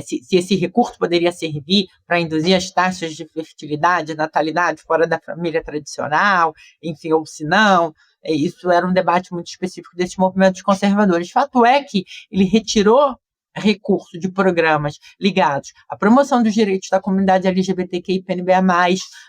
G: se esse recurso poderia servir para induzir as taxas de fertilidade e natalidade fora da família tradicional, enfim, ou se não. Isso era um debate muito específico desses movimentos conservadores. Fato é que ele retirou recurso de programas ligados à promoção dos direitos da comunidade LGBTQI e PNBA+,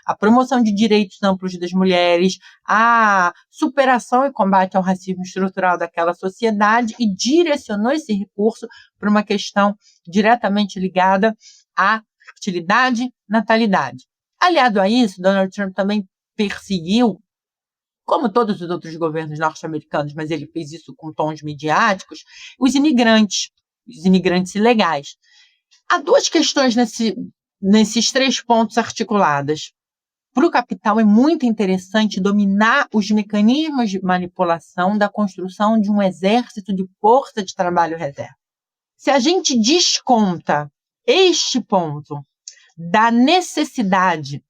G: à promoção de direitos amplos das mulheres, à superação e combate ao racismo estrutural daquela sociedade, e direcionou esse recurso para uma questão diretamente ligada à fertilidade e natalidade. Aliado a isso, Donald Trump também perseguiu, como todos os outros governos norte-americanos, mas ele fez isso com tons midiáticos, os imigrantes ilegais. Há duas questões nesses três pontos articuladas. Para o capital é muito interessante dominar os mecanismos de manipulação da construção de um exército de força de trabalho reserva. Se a gente desconta este ponto da necessidade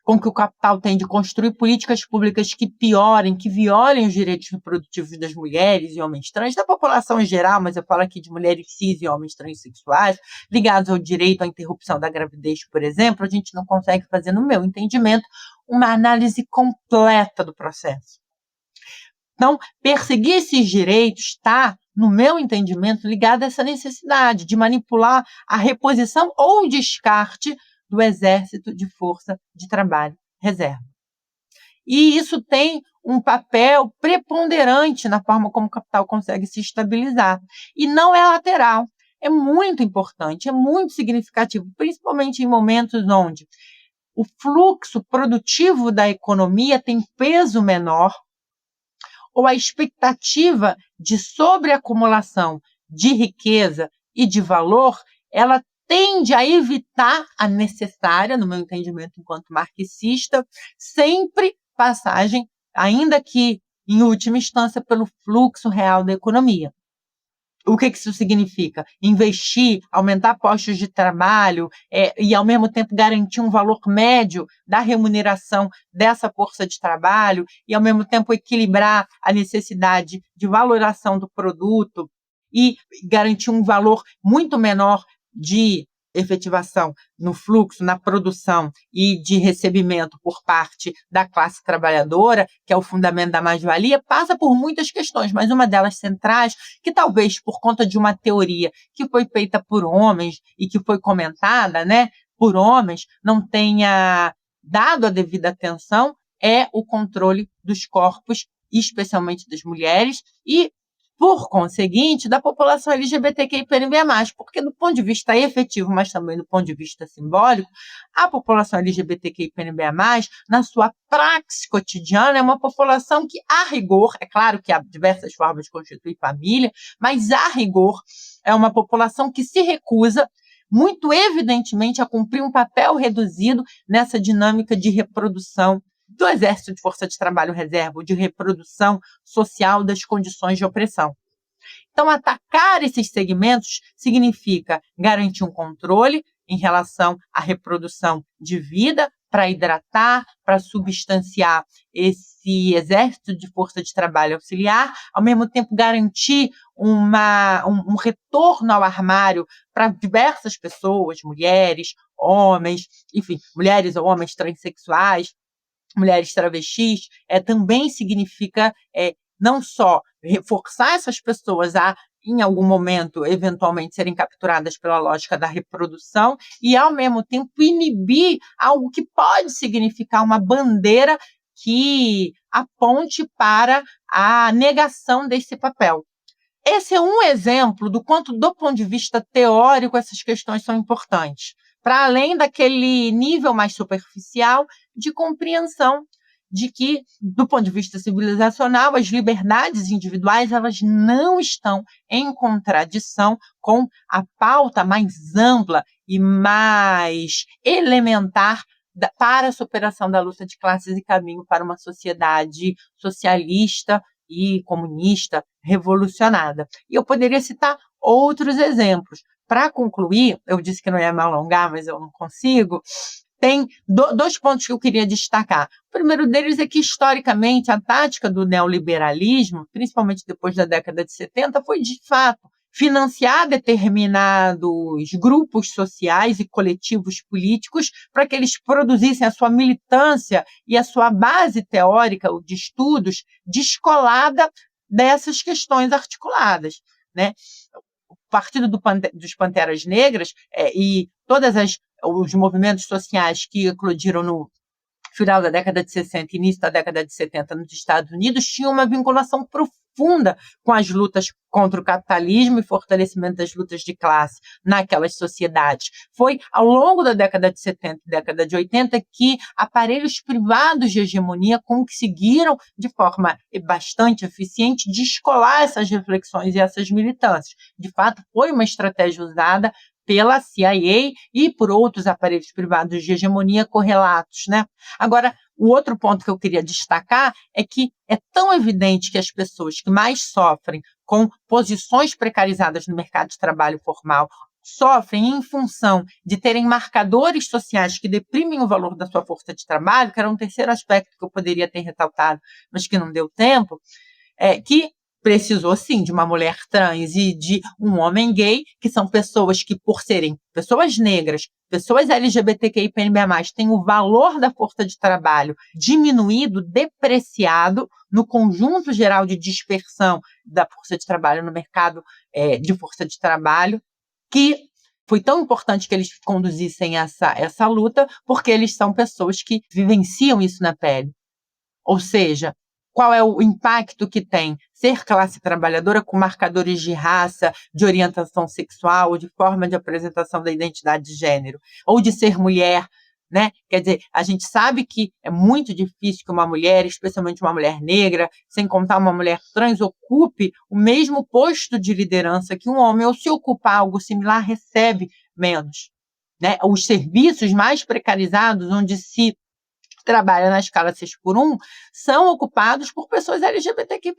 G: com que o capital tem de construir políticas públicas que piorem, que violem os direitos reprodutivos das mulheres e homens trans, da população em geral, mas eu falo aqui de mulheres cis e homens transexuais, ligados ao direito à interrupção da gravidez, por exemplo, a gente não consegue fazer, no meu entendimento, uma análise completa do processo. Então, perseguir esses direitos está, no meu entendimento, ligado a essa necessidade de manipular a reposição ou descarte do exército de força de trabalho reserva. E isso tem um papel preponderante na forma como o capital consegue se estabilizar. E não é lateral, é muito importante, é muito significativo, principalmente em momentos onde o fluxo produtivo da economia tem peso menor, ou a expectativa de sobreacumulação de riqueza e de valor, ela tende a evitar a necessária, no meu entendimento enquanto marxista, sempre passagem, ainda que em última instância, pelo fluxo real da economia. O que isso significa? Investir, aumentar postos de trabalho e, ao mesmo tempo, garantir um valor médio da remuneração dessa força de trabalho e, ao mesmo tempo, equilibrar a necessidade de valoração do produto e garantir um valor muito menor de efetivação no fluxo, na produção e de recebimento por parte da classe trabalhadora, que é o fundamento da mais-valia, passa por muitas questões, mas uma delas centrais, que talvez por conta de uma teoria que foi feita por homens e que foi comentada, né, por homens, não tenha dado a devida atenção, é o controle dos corpos, especialmente das mulheres, e por conseguinte, da população LGBTQIA+, porque do ponto de vista efetivo, mas também do ponto de vista simbólico, a população LGBTQIA+, na sua praxe cotidiana, é uma população que, a rigor, é claro que há diversas formas de constituir família, mas, a rigor, é uma população que se recusa, muito evidentemente, a cumprir um papel reduzido nessa dinâmica de reprodução do exército de força de trabalho reserva, de reprodução social das condições de opressão. Então, atacar esses segmentos significa garantir um controle em relação à reprodução de vida, para hidratar, para substanciar esse exército de força de trabalho auxiliar, ao mesmo tempo garantir um retorno ao armário para diversas pessoas, mulheres, homens, enfim, mulheres ou homens transexuais, mulheres travestis, também significa não só reforçar essas pessoas a, em algum momento, eventualmente serem capturadas pela lógica da reprodução e, ao mesmo tempo, inibir algo que pode significar uma bandeira que aponte para a negação desse papel. Esse é um exemplo do quanto, do ponto de vista teórico, essas questões são importantes, para além daquele nível mais superficial de compreensão de que, do ponto de vista civilizacional, as liberdades individuais elas não estão em contradição com a pauta mais ampla e mais elementar para a superação da luta de classes e caminho para uma sociedade socialista e comunista revolucionada. E eu poderia citar outros exemplos. Para concluir, eu disse que não ia me alongar, mas eu não consigo, tem dois pontos que eu queria destacar. O primeiro deles é que, historicamente, a tática do neoliberalismo, principalmente depois da década de 70, foi, de fato, financiar determinados grupos sociais e coletivos políticos para que eles produzissem a sua militância e a sua base teórica de estudos descolada dessas questões articuladas, né? O Partido dos Panteras Negras e todos os movimentos sociais que eclodiram no final da década de 60 e início da década de 70 nos Estados Unidos tinham uma vinculação profunda com as lutas contra o capitalismo e fortalecimento das lutas de classe naquelas sociedades. Foi ao longo da década de 70 e década de 80 que aparelhos privados de hegemonia conseguiram, de forma bastante eficiente, descolar essas reflexões e essas militâncias. De fato, foi uma estratégia usada pela CIA e por outros aparelhos privados de hegemonia correlatos, né? Agora, o outro ponto que eu queria destacar é que é tão evidente que as pessoas que mais sofrem com posições precarizadas no mercado de trabalho formal, sofrem em função de terem marcadores sociais que deprimem o valor da sua força de trabalho, que era um terceiro aspecto que eu poderia ter ressaltado, mas que não deu tempo, que precisou, sim, de uma mulher trans e de um homem gay, que são pessoas que, por serem pessoas negras, pessoas LGBTQIA+, têm o valor da força de trabalho diminuído, depreciado, no conjunto geral de dispersão da força de trabalho no mercado de força de trabalho, que foi tão importante que eles conduzissem essa luta, porque eles são pessoas que vivenciam isso na pele. Ou seja, qual é o impacto que tem ser classe trabalhadora com marcadores de raça, de orientação sexual, de forma de apresentação da identidade de gênero, ou de ser mulher, né? Quer dizer, a gente sabe que é muito difícil que uma mulher, especialmente uma mulher negra, sem contar uma mulher trans, ocupe o mesmo posto de liderança que um homem, ou se ocupar algo similar, recebe menos, né? Os serviços mais precarizados, onde se trabalha na escala 6x1, são ocupados por pessoas LGBTQIA+.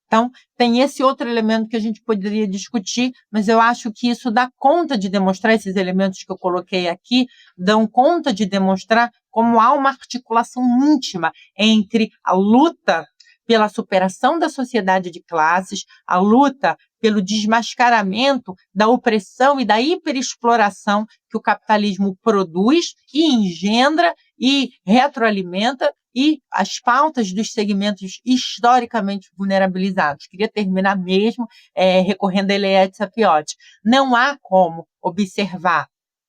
G: Então, tem esse outro elemento que a gente poderia discutir, mas eu acho que isso dá conta de demonstrar, esses elementos que eu coloquei aqui, dão conta de demonstrar como há uma articulação íntima entre a luta pela superação da sociedade de classes, a luta pelo desmascaramento da opressão e da hiperexploração que o capitalismo produz e engendra e retroalimenta, e as pautas dos segmentos historicamente vulnerabilizados. Queria terminar mesmo recorrendo a Eliette Saffioti. Não há como observar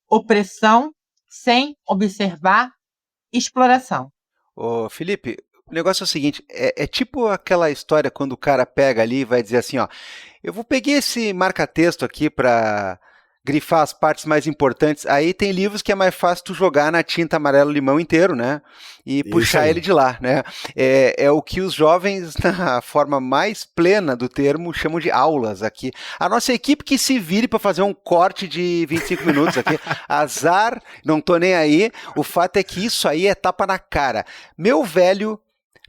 G: opressão sem observar exploração.
F: Ô, Felipe, o negócio é o seguinte, é tipo aquela história quando o cara pega ali e vai dizer assim, ó, eu peguei esse marca-texto aqui para grifar as partes mais importantes, aí tem livros que é mais fácil tu jogar na tinta amarelo-limão inteiro, né, e isso puxar aí ele de lá, né, é o que os jovens, na forma mais plena do termo, chamam de aulas aqui. A nossa equipe que se vire para fazer um corte de 25 minutos aqui, azar, não tô nem aí, o fato é que isso aí é tapa na cara. Meu velho,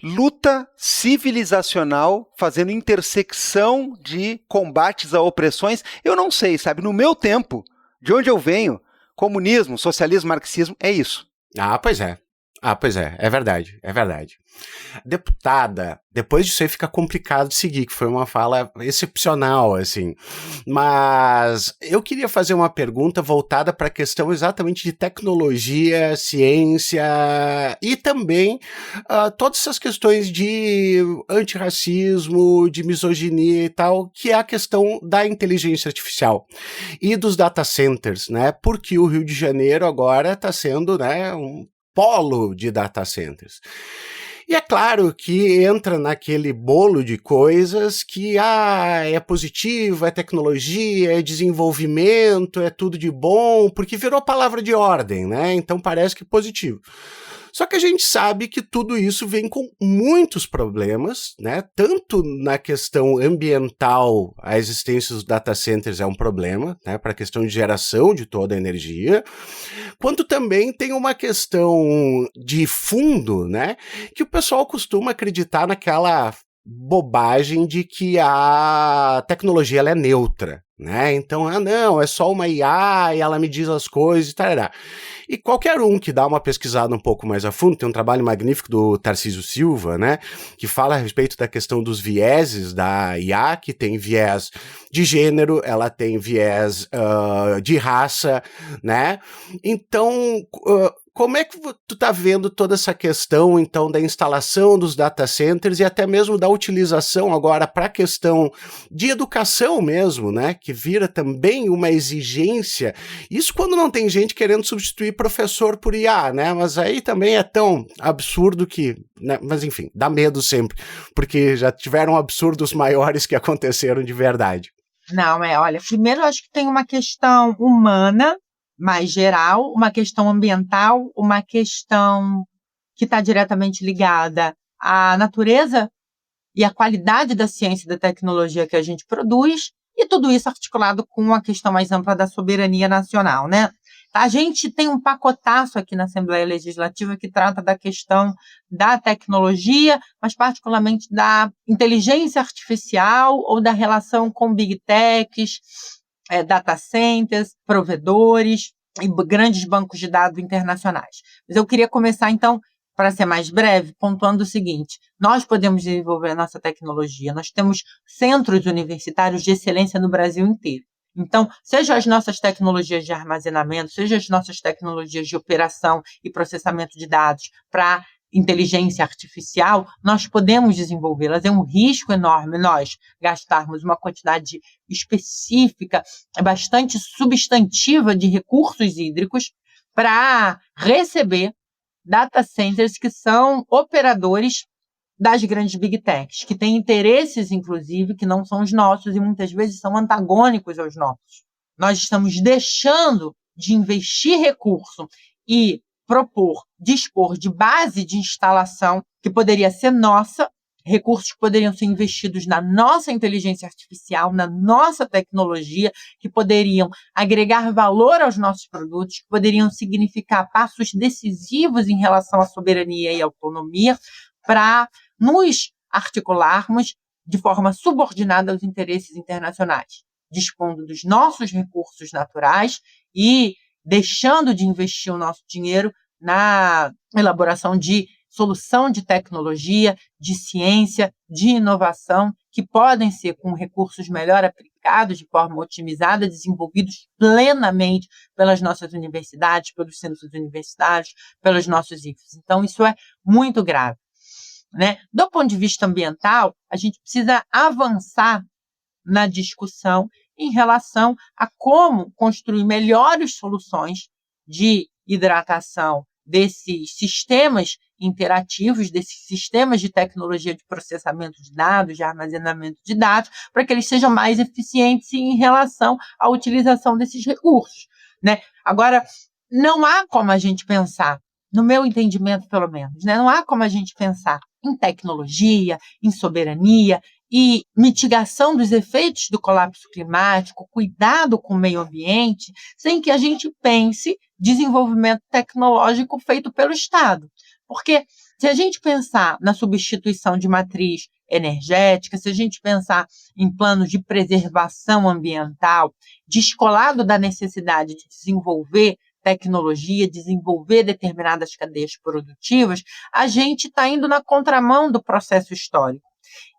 F: luta civilizacional, fazendo intersecção de combates a opressões, eu não sei, sabe, no meu tempo, de onde eu venho, comunismo, socialismo, marxismo, é isso.
E: Pois é verdade, é verdade. Deputada, depois disso aí fica complicado de seguir, que foi uma fala excepcional, assim. Mas eu queria fazer uma pergunta voltada para a questão exatamente de tecnologia, ciência e também todas essas questões de antirracismo, de misoginia e tal, que é a questão da inteligência artificial e dos data centers, né? Porque o Rio de Janeiro agora está sendo, né, um polo de data centers. E é claro que entra naquele bolo de coisas que é positivo, é tecnologia, é desenvolvimento, é tudo de bom, porque virou palavra de ordem, né? Então parece que é positivo. Só que a gente sabe que tudo isso vem com muitos problemas, né? Tanto na questão ambiental, a existência dos data centers é um problema, né? Para a questão de geração de toda a energia, quanto também tem uma questão de fundo, né? Que o pessoal costuma acreditar naquela bobagem de que a tecnologia ela é neutra, né? Então, não, é só uma IA e ela me diz as coisas e tal. E qualquer um que dá uma pesquisada um pouco mais a fundo, tem um trabalho magnífico do Tarcísio Silva, né? Que fala a respeito da questão dos vieses da IA, que tem viés de gênero, ela tem viés de raça, né? Então, como é que tu tá vendo toda essa questão, então, da instalação dos data centers e até mesmo da utilização agora para a questão de educação mesmo, né? Que vira também uma exigência. Isso quando não tem gente querendo substituir professor por IA, né? Mas aí também é tão absurdo que, né? Mas enfim, dá medo sempre, porque já tiveram absurdos maiores que aconteceram de verdade.
G: Não, olha, primeiro eu acho que tem uma questão humana, mais geral, uma questão ambiental, uma questão que está diretamente ligada à natureza e à qualidade da ciência e da tecnologia que a gente produz, e tudo isso articulado com a questão mais ampla da soberania nacional, né? A gente tem um pacotaço aqui na Assembleia Legislativa que trata da questão da tecnologia, mas particularmente da inteligência artificial ou da relação com big techs, data centers, provedores e grandes bancos de dados internacionais. Mas eu queria começar, então, para ser mais breve, pontuando o seguinte: nós podemos desenvolver a nossa tecnologia, nós temos centros universitários de excelência no Brasil inteiro. Então, seja as nossas tecnologias de armazenamento, seja as nossas tecnologias de operação e processamento de dados para inteligência artificial, nós podemos desenvolvê-las. É um risco enorme nós gastarmos uma quantidade específica, bastante substantiva de recursos hídricos para receber data centers que são operadores das grandes big techs, que têm interesses, inclusive, que não são os nossos e muitas vezes são antagônicos aos nossos. Nós estamos deixando de investir recurso e dispor de base de instalação que poderia ser nossa, recursos que poderiam ser investidos na nossa inteligência artificial, na nossa tecnologia, que poderiam agregar valor aos nossos produtos, que poderiam significar passos decisivos em relação à soberania e autonomia, para nos articularmos de forma subordinada aos interesses internacionais, dispondo dos nossos recursos naturais e deixando de investir o nosso dinheiro na elaboração de solução de tecnologia, de ciência, de inovação, que podem ser com recursos melhor aplicados, de forma otimizada, desenvolvidos plenamente pelas nossas universidades, pelos centros universitários, pelos nossos IFES. Então, isso é muito grave, né? Do ponto de vista ambiental, a gente precisa avançar na discussão em relação a como construir melhores soluções de hidratação desses sistemas interativos, desses sistemas de tecnologia de processamento de dados, de armazenamento de dados, para que eles sejam mais eficientes em relação à utilização desses recursos, né? Agora, não há como a gente pensar, no meu entendimento pelo menos, né? Não há como a gente pensar em tecnologia, em soberania e mitigação dos efeitos do colapso climático, cuidado com o meio ambiente, sem que a gente pense desenvolvimento tecnológico feito pelo Estado. Porque se a gente pensar na substituição de matriz energética, se a gente pensar em planos de preservação ambiental, descolado da necessidade de desenvolver tecnologia, desenvolver determinadas cadeias produtivas, a gente está indo na contramão do processo histórico.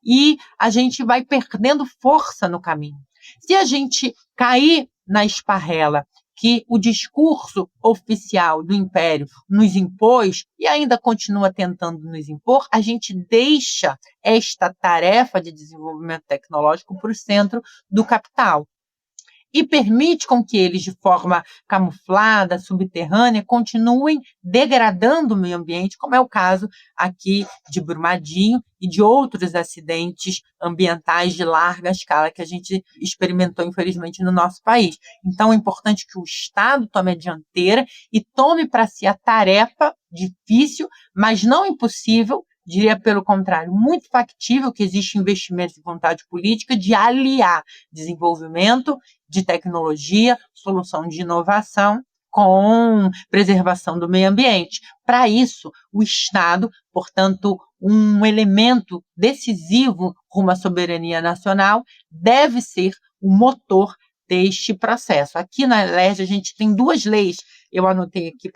G: E a gente vai perdendo força no caminho. Se a gente cair na esparrela que o discurso oficial do Império nos impôs e ainda continua tentando nos impor, a gente deixa esta tarefa de desenvolvimento tecnológico para o centro do capital e permite com que eles, de forma camuflada, subterrânea, continuem degradando o meio ambiente, como é o caso aqui de Brumadinho e de outros acidentes ambientais de larga escala que a gente experimentou, infelizmente, no nosso país. Então, é importante que o Estado tome a dianteira e tome para si a tarefa difícil, mas não impossível, diria pelo contrário, muito factível, que existe investimento e vontade política de aliar desenvolvimento de tecnologia, solução de inovação com preservação do meio ambiente. Para isso, o Estado, portanto, um elemento decisivo rumo à soberania nacional, deve ser o motor deste processo. Aqui na LERJ a gente tem duas leis, eu anotei aqui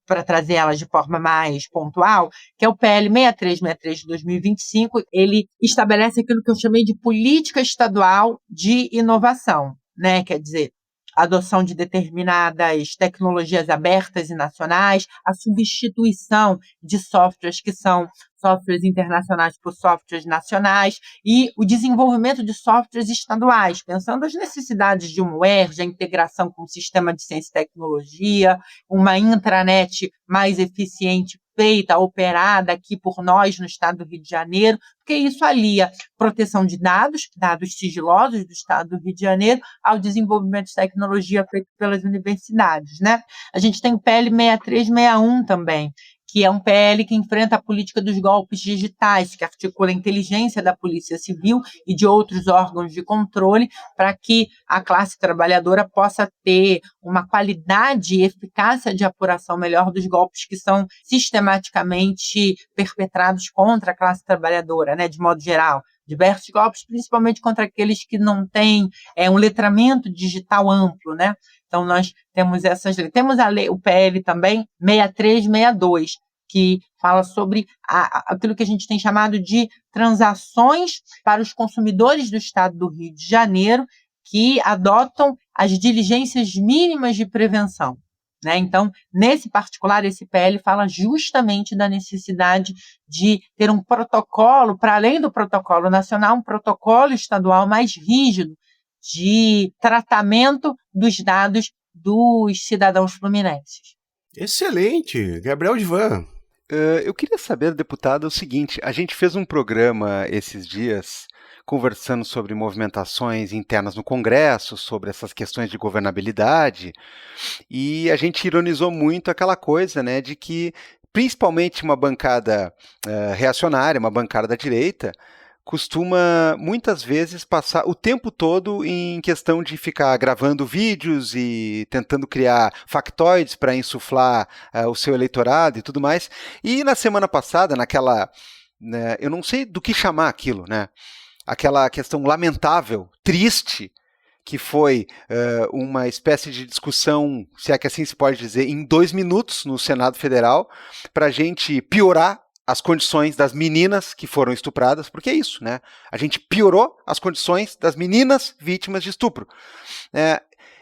G: para trazer elas de forma mais pontual, que é o PL 6363 de 2025, ele estabelece aquilo que eu chamei de política estadual de inovação, né? Quer dizer, a adoção de determinadas tecnologias abertas e nacionais, a substituição de softwares que são softwares internacionais por softwares nacionais e o desenvolvimento de softwares estaduais, pensando as necessidades de um UERJ, a integração com o sistema de ciência e tecnologia, uma intranet mais eficiente feita, operada aqui por nós no estado do Rio de Janeiro, porque isso alia proteção de dados sigilosos do estado do Rio de Janeiro, ao desenvolvimento de tecnologia feito pelas universidades, né? A gente tem o PL 6361 também, que é um PL que enfrenta a política dos golpes digitais, que articula a inteligência da Polícia Civil e de outros órgãos de controle para que a classe trabalhadora possa ter uma qualidade e eficácia de apuração melhor dos golpes que são sistematicamente perpetrados contra a classe trabalhadora, né, de modo geral. Diversos golpes, principalmente contra aqueles que não têm um letramento digital amplo, né? Então, nós temos essas leis. Temos a lei, o PL também, 6362, que fala sobre aquilo que a gente tem chamado de transações para os consumidores do Estado do Rio de Janeiro, que adotam as diligências mínimas de prevenção. Né? Então, nesse particular, esse PL fala justamente da necessidade de ter um protocolo, para além do protocolo nacional, um protocolo estadual mais rígido de tratamento dos dados dos cidadãos fluminenses.
E: Excelente, Gabriel Divan.
F: Eu queria saber, deputada, o seguinte, a gente fez um programa esses dias conversando sobre movimentações internas no Congresso, sobre essas questões de governabilidade, e a gente ironizou muito aquela coisa, né, de que principalmente uma bancada reacionária, uma bancada da direita, costuma muitas vezes passar o tempo todo em questão de ficar gravando vídeos e tentando criar factoides para insuflar o seu eleitorado e tudo mais. E na semana passada, naquela, né, eu não sei do que chamar aquilo, né? Aquela questão lamentável, triste, que foi uma espécie de discussão, se é que assim se pode dizer, em 2 minutos no Senado Federal, para a gente piorar as condições das meninas que foram estupradas, porque é isso, né? A gente piorou as condições das meninas vítimas de estupro.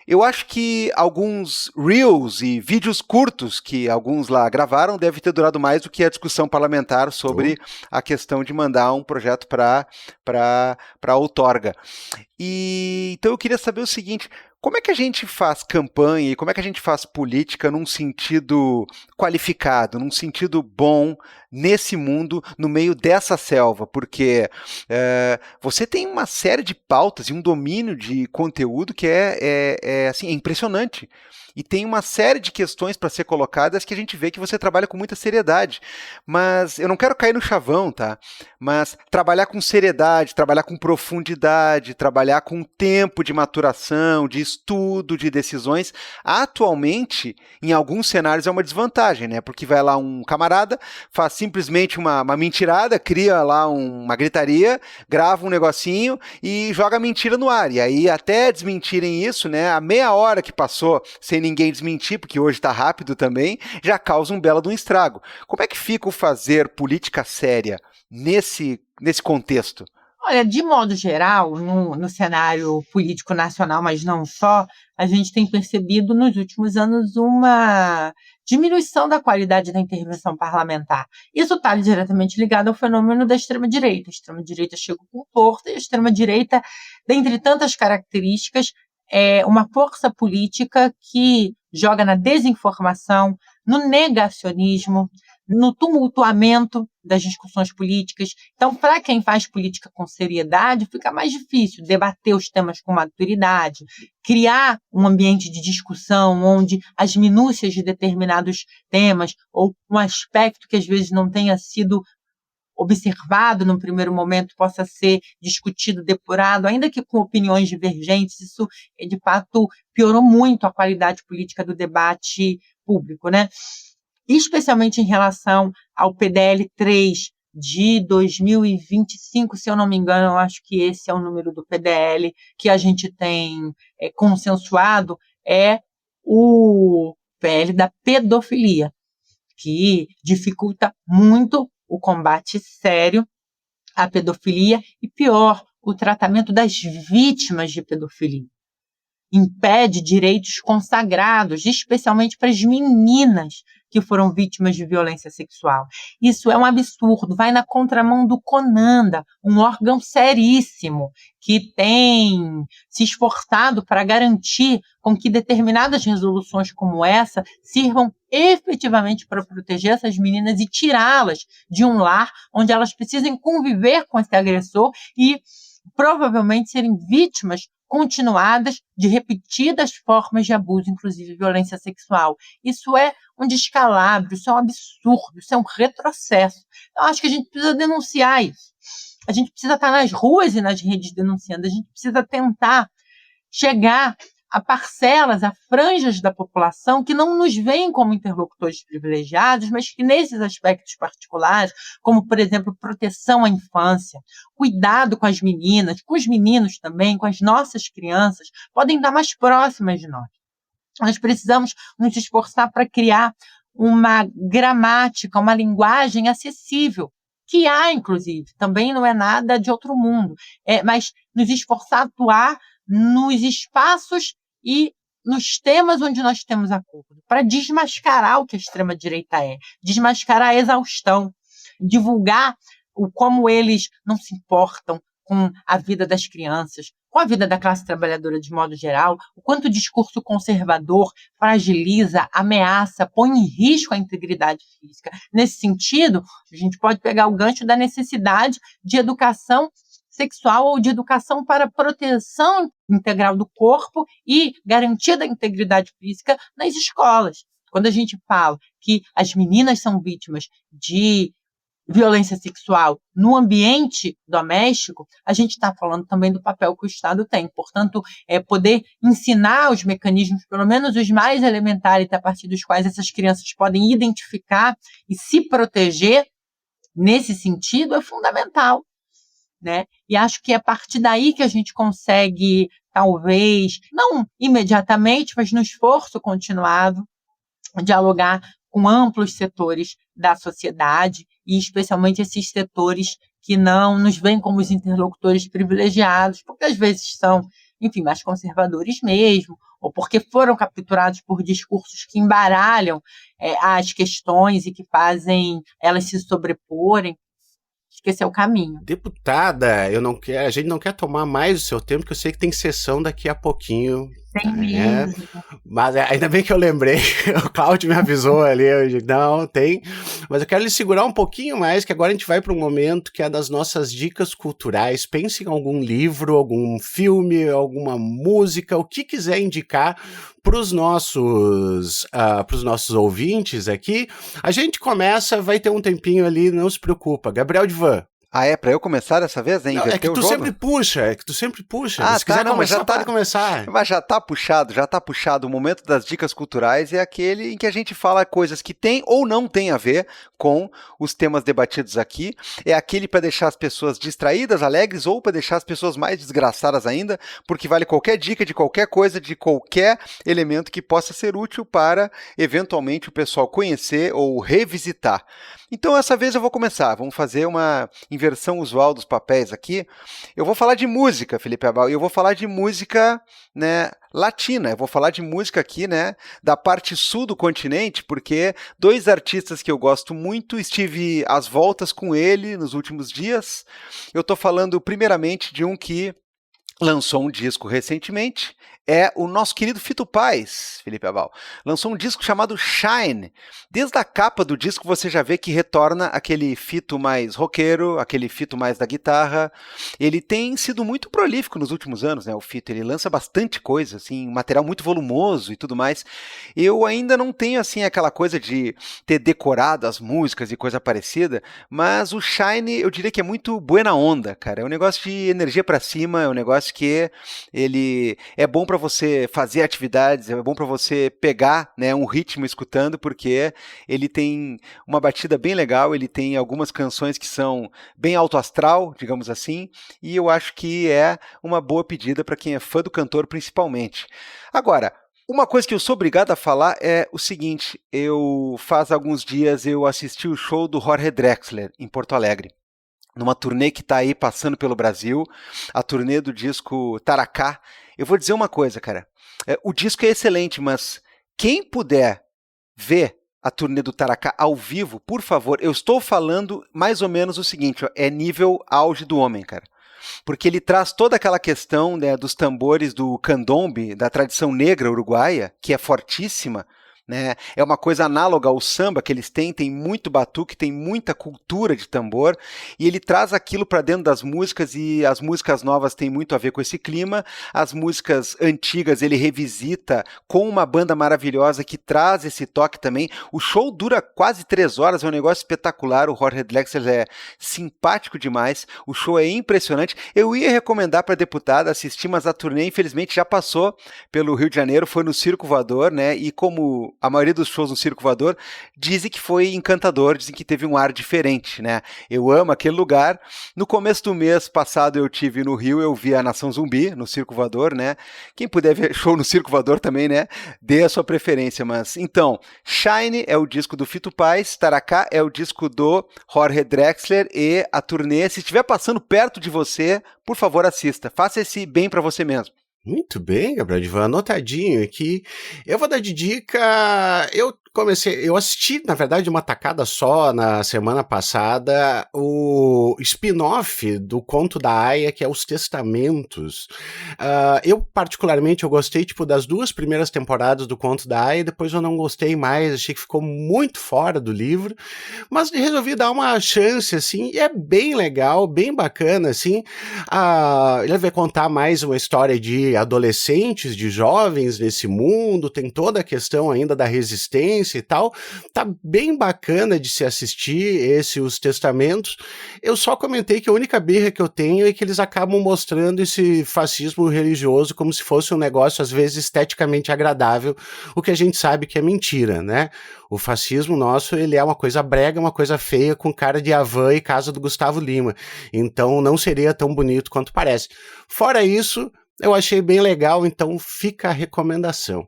F: Eu acho que alguns reels e vídeos curtos que alguns lá gravaram devem ter durado mais do que a discussão parlamentar sobre a questão de mandar um projeto para a outorga. Então eu queria saber o seguinte, como é que a gente faz campanha e como é que a gente faz política num sentido qualificado, num sentido bom, nesse mundo, no meio dessa selva? Porque você tem uma série de pautas e um domínio de conteúdo que assim, é impressionante. E tem uma série de questões para ser colocadas que a gente vê que você trabalha com muita seriedade. Mas eu não quero cair no chavão, tá? Mas trabalhar com seriedade, trabalhar com profundidade, trabalhar com tempo de maturação, de estudo, de decisões, atualmente, em alguns cenários é uma desvantagem, né? Porque vai lá um camarada, faz simplesmente uma mentirada, cria lá uma gritaria, grava um negocinho e joga a mentira no ar. E aí, até desmentirem isso, né? A meia hora que passou sem ninguém desmentir, porque hoje está rápido também, já causa um belo de um estrago. Como é que fica o fazer política séria nesse contexto?
G: Olha, de modo geral, no cenário político nacional, mas não só, a gente tem percebido nos últimos anos uma diminuição da qualidade da intervenção parlamentar. Isso está diretamente ligado ao fenômeno da extrema-direita. A extrema-direita chegou com força e a extrema-direita, dentre tantas características, é uma força política que joga na desinformação, no negacionismo, no tumultuamento das discussões políticas. Então, para quem faz política com seriedade, fica mais difícil debater os temas com maturidade, criar um ambiente de discussão onde as minúcias de determinados temas ou um aspecto que às vezes não tenha sido observado num primeiro momento possa ser discutido, depurado, ainda que com opiniões divergentes. Isso, de fato, piorou muito a qualidade política do debate público, né? Especialmente em relação ao PDL 3 de 2025, se eu não me engano, eu acho que esse é o número do PDL que a gente tem consensuado, é o PL da pedofilia, que dificulta muito o combate sério à pedofilia e, pior, o tratamento das vítimas de pedofilia. Impede direitos consagrados, especialmente para as meninas que foram vítimas de violência sexual. Isso é um absurdo, vai na contramão do CONANDA, um órgão seríssimo que tem se esforçado para garantir com que determinadas resoluções como essa sirvam efetivamente para proteger essas meninas e tirá-las de um lar onde elas precisem conviver com esse agressor e provavelmente serem vítimas continuadas de repetidas formas de abuso, inclusive violência sexual. Isso é um descalabro, isso é um absurdo, isso é um retrocesso. Eu acho que a gente precisa denunciar isso. A gente precisa estar nas ruas e nas redes denunciando, a gente precisa tentar chegar a parcelas, a franjas da população que não nos veem como interlocutores privilegiados, mas que nesses aspectos particulares, como, por exemplo, proteção à infância, cuidado com as meninas, com os meninos também, com as nossas crianças, podem estar mais próximas de nós. Nós precisamos nos esforçar para criar uma gramática, uma linguagem acessível, que há, inclusive, também não é nada de outro mundo, mas nos esforçar a atuar nos espaços e nos temas onde nós temos acordo, para desmascarar o que a extrema-direita é, desmascarar a exaustão, divulgar como eles não se importam com a vida das crianças, com a vida da classe trabalhadora de modo geral, o quanto o discurso conservador fragiliza, ameaça, põe em risco a integridade física. Nesse sentido, a gente pode pegar o gancho da necessidade de educação sexual ou de educação para proteção integral do corpo e garantia da integridade física nas escolas. Quando a gente fala que as meninas são vítimas de violência sexual no ambiente doméstico, a gente está falando também do papel que o Estado tem. Portanto, poder ensinar os mecanismos, pelo menos os mais elementares, a partir dos quais essas crianças podem identificar e se proteger nesse sentido, é fundamental. Né? E acho que é a partir daí que a gente consegue, talvez, não imediatamente, mas no esforço continuado, dialogar com amplos setores da sociedade, e especialmente esses setores que não nos veem como os interlocutores privilegiados, porque às vezes são, enfim, mais conservadores mesmo, ou porque foram capturados por discursos que embaralham as questões e que fazem elas se sobreporem. Acho que esse é o caminho.
E: Deputada, a gente não quer tomar mais o seu tempo, porque eu sei que tem sessão daqui a pouquinho.
G: Tem mesmo.
E: Mas ainda bem que eu lembrei, o Cláudio me avisou ali, não, tem. Mas eu quero lhe segurar um pouquinho mais, que agora a gente vai para um momento que é das nossas dicas culturais. Pense em algum livro, algum filme, alguma música, o que quiser indicar para os nossos ouvintes aqui. A gente começa, vai ter um tempinho ali, não se preocupa. Gabriel Divan.
F: Ah, é? Pra eu começar dessa vez, né?
E: É que tu sempre puxa,
F: Ah,
E: se quiser
F: não, mas já
E: pode começar.
F: Mas já tá puxado. O momento das dicas culturais é aquele em que a gente fala coisas que tem ou não tem a ver com os temas debatidos aqui. É aquele para deixar as pessoas distraídas, alegres, ou para deixar as pessoas mais desgraçadas ainda, porque vale qualquer dica de qualquer coisa, de qualquer elemento que possa ser útil para, eventualmente, o pessoal conhecer ou revisitar. Então, essa vez eu vou começar. Vamos fazer uma inversão usual dos papéis aqui. Eu vou falar de música, Felipe Abal, e eu vou falar de música, né, latina. Eu vou falar de música aqui, né, da parte sul do continente, porque dois artistas que eu gosto muito, estive às voltas com ele nos últimos dias. Eu estou falando primeiramente de um que lançou um disco recentemente, é o nosso querido Fito Paz, Felipe Abal. Lançou um disco chamado Shine. Desde a capa do disco você já vê que retorna aquele Fito mais roqueiro, aquele Fito mais da guitarra. Ele tem sido muito prolífico nos últimos anos, né? O Fito, ele lança bastante coisa, assim, um material muito volumoso e tudo mais. Eu ainda não tenho, assim, aquela coisa de ter decorado as músicas e coisa parecida, mas o Shine, eu diria que é muito buena onda, cara. É um negócio de energia pra cima, é um negócio que ele é bom para você fazer atividades, é bom para você pegar, né, um ritmo escutando, porque ele tem uma batida bem legal, ele tem algumas canções que são bem alto astral, digamos assim, e eu acho que é uma boa pedida para quem é fã do cantor principalmente. Agora, uma coisa que eu sou obrigado a falar é o seguinte, faz alguns dias eu assisti o show do Jorge Drexler em Porto Alegre, numa turnê que está aí passando pelo Brasil, a turnê do disco Taracá. Eu vou dizer uma coisa, cara, o disco é excelente, mas quem puder ver a turnê do Taracá ao vivo, por favor, eu estou falando mais ou menos o seguinte, ó, é nível auge do homem, cara. Porque ele traz toda aquela questão, né, dos tambores do candombe, da tradição negra uruguaia, que é fortíssima, né? É uma coisa análoga ao samba que eles têm muito batuque, tem muita cultura de tambor, e ele traz aquilo para dentro das músicas, e as músicas novas têm muito a ver com esse clima, as músicas antigas ele revisita com uma banda maravilhosa que traz esse toque também. O show dura quase 3 horas, é um negócio espetacular, o Jorge Drexler é simpático demais, o show é impressionante. Eu ia recomendar para a deputada assistir, mas a turnê infelizmente já passou pelo Rio de Janeiro, foi no Circo Voador, né? E como a maioria dos shows no Circo Voador, dizem que foi encantador, dizem que teve um ar diferente, né? Eu amo aquele lugar. No começo do mês passado eu tive no Rio, eu vi a Nação Zumbi no Circo Voador, né? Quem puder ver show no Circo Voador também, né? Dê a sua preferência, mas então, Shine é o disco do Fito Paz, Taracá é o disco do Jorge Drexler, e a turnê, se estiver passando perto de você, por favor assista, faça esse bem para você mesmo.
E: Muito bem, Gabriel Divan, anotadinho aqui. Eu vou dar de dica. Eu assisti, na verdade, uma tacada só na semana passada, o spin-off do Conto da Aia, que é Os Testamentos. Eu, particularmente, eu gostei, das 2 primeiras temporadas do Conto da Aia, depois eu não gostei mais, achei que ficou muito fora do livro, mas resolvi dar uma chance, assim, e é bem legal, bem bacana, assim. Ele vai contar mais uma história de adolescentes, de jovens nesse mundo, tem toda a questão ainda da resistência e tal, tá bem bacana de se assistir Os Testamentos. Eu só comentei que a única birra que eu tenho é que eles acabam mostrando esse fascismo religioso como se fosse um negócio, às vezes, esteticamente agradável, o que a gente sabe que é mentira, né? O fascismo nosso, ele é uma coisa brega, uma coisa feia, com cara de Havan e casa do Gustavo Lima, então não seria tão bonito quanto parece. Fora isso, eu achei bem legal, então fica a recomendação.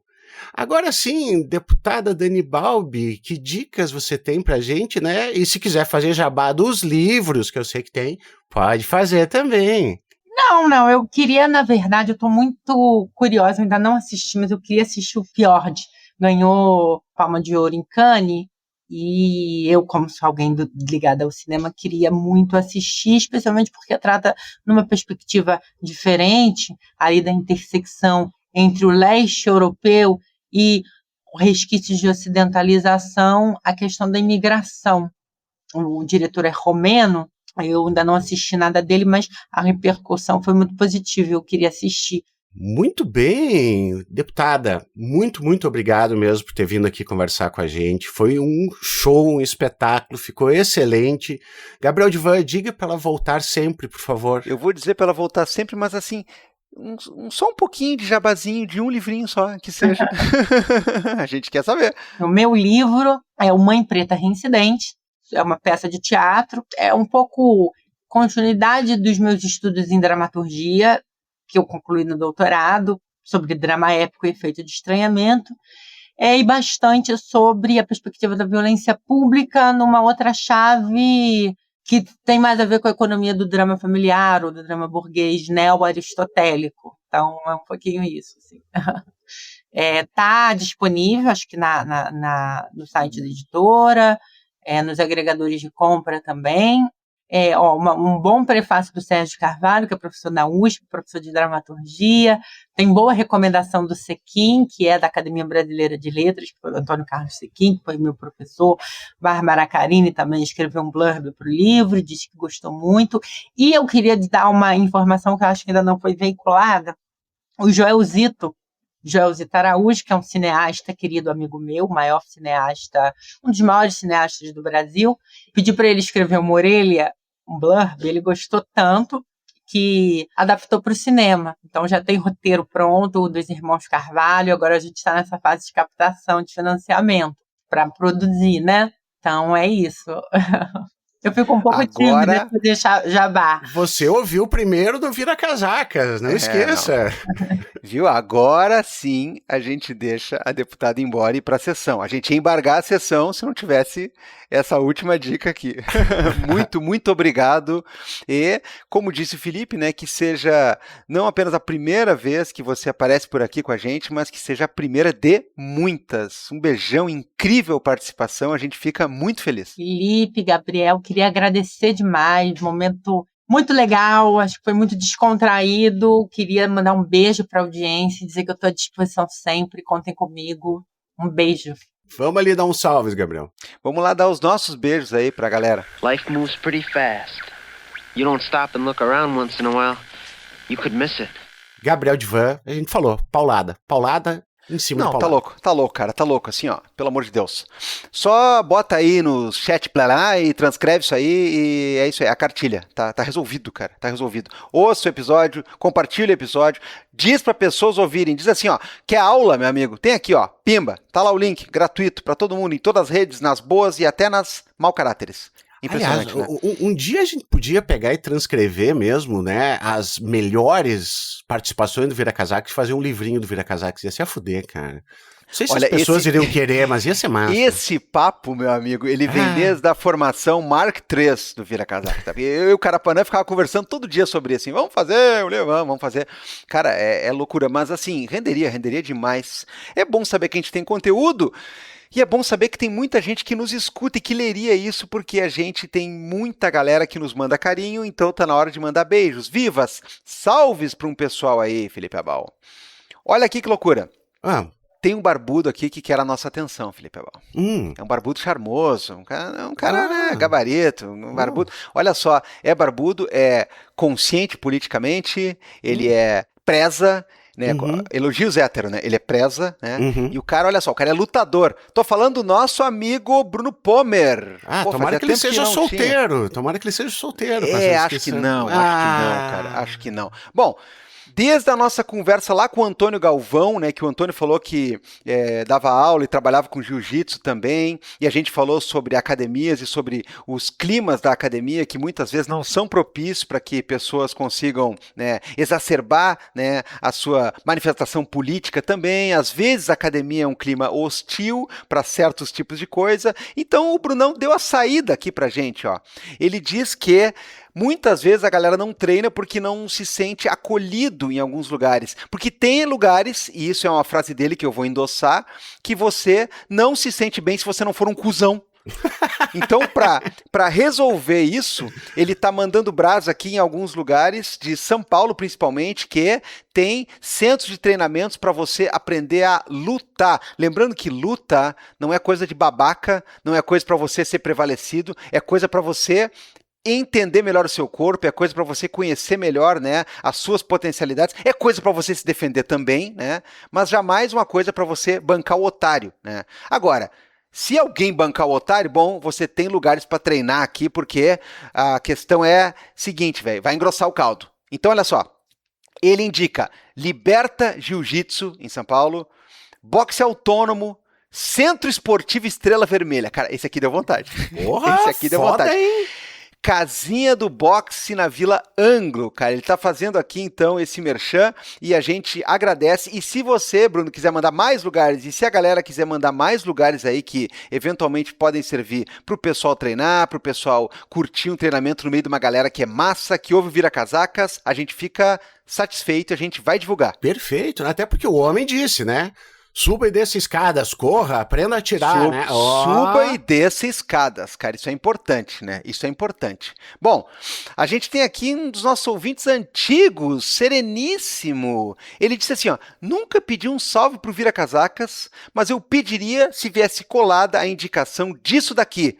E: Agora sim, deputada Dani Balbi, que dicas você tem pra gente, né? E se quiser fazer jabá dos livros, que eu sei que tem, pode fazer também.
G: Não, eu queria, na verdade, eu tô muito curiosa, eu ainda não assisti, mas eu queria assistir o Fjord. Ganhou Palma de Ouro em Cannes, e eu, como sou alguém ligada ao cinema, queria muito assistir, especialmente porque trata numa perspectiva diferente, ali da intersecção entre o leste europeu e resquícios de ocidentalização, a questão da imigração. O diretor é romeno, eu ainda não assisti nada dele, mas a repercussão foi muito positiva, eu queria assistir.
E: Muito bem, deputada, muito obrigado mesmo por ter vindo aqui conversar com a gente, foi um show, um espetáculo, ficou excelente. Gabriel Divan, diga para ela voltar sempre, por favor.
F: Eu vou dizer para ela voltar sempre, mas assim, só um pouquinho de jabazinho, de um livrinho só, que seja. A gente quer saber.
G: O meu livro é O Mãe Preta Reincidente, é uma peça de teatro, é um pouco continuidade dos meus estudos em dramaturgia, que eu concluí no doutorado, sobre drama épico e efeito de estranhamento, e bastante sobre a perspectiva da violência pública numa outra chave que tem mais a ver com a economia do drama familiar ou do drama burguês neo-aristotélico. Então, é um pouquinho isso. Assim. Tá disponível, acho que no site da editora, nos agregadores de compra também. Um bom prefácio do Sérgio Carvalho, que é professor da USP, professor de dramaturgia. Tem boa recomendação do Sequim, que é da Academia Brasileira de Letras, que foi o Antônio Carlos Sequim, que foi meu professor. Bárbara Carini também escreveu um blurb para o livro, disse que gostou muito. E eu queria dar uma informação que eu acho que ainda não foi veiculada. O Joel Zito Araújo, que é um cineasta, querido amigo meu, maior cineasta, um dos maiores cineastas do Brasil, pedi para ele escrever uma orelha, um blurb, ele gostou tanto que adaptou para o cinema. Então já tem roteiro pronto dos Irmãos Carvalho, agora a gente está nessa fase de captação, de financiamento para produzir, né? Então é isso. Eu fico um pouco tímida de fazer jabá.
E: Você ouviu primeiro do Vira Casacas, não esqueça.
F: Não. Viu? Agora sim a gente deixa a deputada ir embora e ir para a sessão. A gente ia embargar a sessão se não tivesse essa última dica aqui. Muito obrigado. E, como disse o Felipe, né, que seja não apenas a primeira vez que você aparece por aqui com a gente, mas que seja a primeira de muitas. Um beijão, incrível participação, a gente fica muito feliz.
G: Felipe, Gabriel, queria agradecer demais, momento muito legal, acho que foi muito descontraído, queria mandar um beijo para a audiência e dizer que eu estou à disposição sempre, contem comigo, um beijo.
E: Vamos ali dar uns salves, Gabriel.
F: Vamos lá dar os nossos beijos aí pra galera.
H: Life moves pretty fast. You don't stop and look around once in a while, you could miss it.
E: Gabriel Divan, a gente falou, paulada em cima de
F: Não,
E: paulada.
F: tá louco, cara, tá louco, assim, ó, pelo amor de Deus. Só bota aí no chat lá e transcreve isso aí e é isso aí, a cartilha, tá resolvido, cara, tá resolvido. Ouça o episódio, compartilha o episódio, diz pra pessoas ouvirem, diz assim, ó, quer aula, meu amigo? Tem aqui, ó, pimba, tá lá o link, gratuito pra todo mundo, em todas as redes, nas boas e até nas mau caráteres.
E: Aliás,
F: Impressionante, né?
E: um dia a gente podia pegar e transcrever mesmo, né, as melhores participações do Vira Casacas e fazer um livrinho do Vira Casacas. Ia ser a fuder, cara. Não sei se
F: Olha,
E: as pessoas iriam querer, mas ia ser massa.
F: Esse papo, meu amigo, ele vem desde a formação Mark III do Vira Casaca. Tá? Eu e o Carapanã ficava conversando todo dia sobre isso, assim, vamos fazer. Cara, é loucura, mas assim, renderia demais. É bom saber que a gente tem conteúdo. E é bom saber que tem muita gente que nos escuta e que leria isso, porque a gente tem muita galera que nos manda carinho, então tá na hora de mandar beijos. Vivas! Salves para um pessoal aí, Felipe Abal. Olha aqui que loucura. Tem um barbudo aqui que quer a nossa atenção, Felipe Abal. É um barbudo charmoso, um cara né, gabarito, um barbudo. Olha só, é barbudo, é consciente politicamente, ele preza... Né? Elogios hétero, né? Ele é preza, né? E o cara, olha só, o cara é lutador. Tô falando do nosso amigo Bruno Pomer.
E: Tomara que ele seja solteiro. Tomara que ele seja solteiro.
F: Acho que não, cara. Acho que não. Bom, desde a nossa conversa lá com o Antônio Galvão, né, que o Antônio falou que dava aula e trabalhava com jiu-jitsu também, e a gente falou sobre academias e sobre os climas da academia, que muitas vezes não são propícios para que pessoas consigam, né, exacerbar, né, a sua manifestação política também. Às vezes a academia é um clima hostil para certos tipos de coisa. Então o Brunão deu a saída aqui pra gente, ó. Ele diz que muitas vezes a galera não treina porque não se sente acolhido em alguns lugares. Porque tem lugares, e isso é uma frase dele que eu vou endossar, que você não se sente bem se você não for um cuzão. Então, para resolver isso, ele tá mandando brasa aqui em alguns lugares, de São Paulo principalmente, que tem centros de treinamentos para você aprender a lutar. Lembrando que luta não é coisa de babaca, não é coisa para você ser prevalecido, é coisa para você entender melhor o seu corpo, é coisa para você conhecer melhor, né, as suas potencialidades, é coisa para você se defender também, né, mas jamais uma coisa para você bancar o otário, né. Agora, se alguém bancar o otário, bom, você tem lugares para treinar aqui, porque a questão é seguinte, velho, vai engrossar o caldo. Então, olha só, ele indica Liberta Jiu-Jitsu em São Paulo, Boxe Autônomo, Centro Esportivo Estrela Vermelha. Cara, esse aqui deu vontade.
E: Porra,
F: esse aqui deu vontade. Hein? Casinha do Boxe na Vila Anglo, cara. Ele tá fazendo aqui, então, esse merchan e a gente agradece. E se você, Bruno, quiser mandar mais lugares, e se a galera quiser mandar mais lugares aí que eventualmente podem servir pro pessoal treinar, pro pessoal curtir um treinamento no meio de uma galera que é massa, que ouve Vira Casacas, a gente fica satisfeito, a gente vai divulgar.
E: Perfeito, até porque o homem disse, né? Suba e desça escadas, corra, aprenda a atirar, né?
F: Suba e desça escadas, cara, isso é importante, né? Isso é importante. Bom, a gente tem aqui um dos nossos ouvintes antigos, Sereníssimo. Ele disse assim, ó, nunca pedi um salve pro Vira Casacas, mas eu pediria se viesse colada a indicação disso daqui.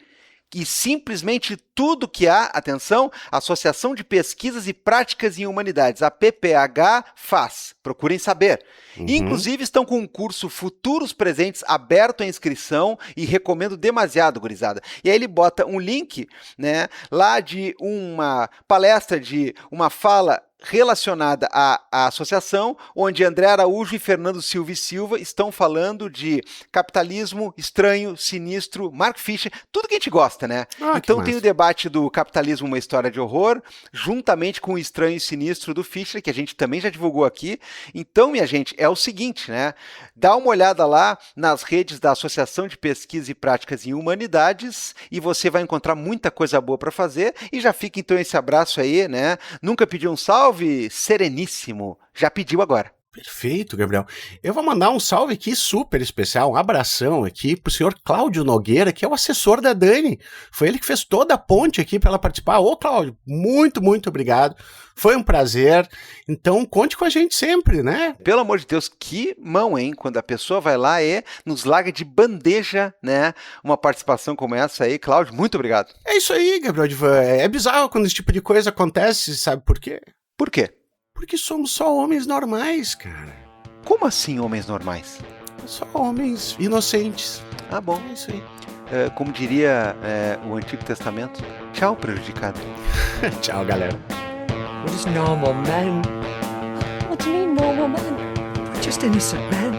F: E simplesmente tudo que há, atenção, Associação de Pesquisas e Práticas em Humanidades, a PPH, faz. Procurem saber. Inclusive, estão com um curso Futuros Presentes aberto à inscrição e recomendo demasiado, gurizada. E aí ele bota um link, né, lá de uma palestra, de uma fala relacionada à associação, onde André Araújo e Fernando Silva e Silva estão falando de capitalismo estranho, sinistro, Mark Fisher, tudo que a gente gosta, né? Então tem o debate do capitalismo, uma história de horror, juntamente com o estranho e sinistro do Fisher, que a gente também já divulgou aqui. Então, minha gente, é o seguinte, né? Dá uma olhada lá nas redes da Associação de Pesquisa e Práticas em Humanidades e você vai encontrar muita coisa boa para fazer. E já fica então esse abraço aí, né? Nunca pedi um salve? Sereníssimo. Já pediu agora.
E: Perfeito, Gabriel. Eu vou mandar um salve aqui super especial, um abração aqui pro senhor Cláudio Nogueira, que é o assessor da Dani. Foi ele que fez toda a ponte aqui para ela participar. Ô, Cláudio, muito, muito obrigado. Foi um prazer. Então, conte com a gente sempre, né?
F: Pelo amor de Deus, que mão, hein? Quando a pessoa vai lá e nos larga de bandeja, né? Uma participação como essa aí. Cláudio, muito obrigado.
E: É isso aí, Gabriel Divan. É bizarro quando esse tipo de coisa acontece, sabe por quê?
F: Por quê?
E: Porque somos só homens normais, cara.
F: Como assim homens normais?
E: Só homens inocentes.
F: Ah, bom.
E: É isso aí.
F: Como diria o Antigo Testamento, tchau, prejudicado.
E: Tchau, galera.
I: We're just normal men.
C: What do you mean, normal man?
I: We're just innocent men.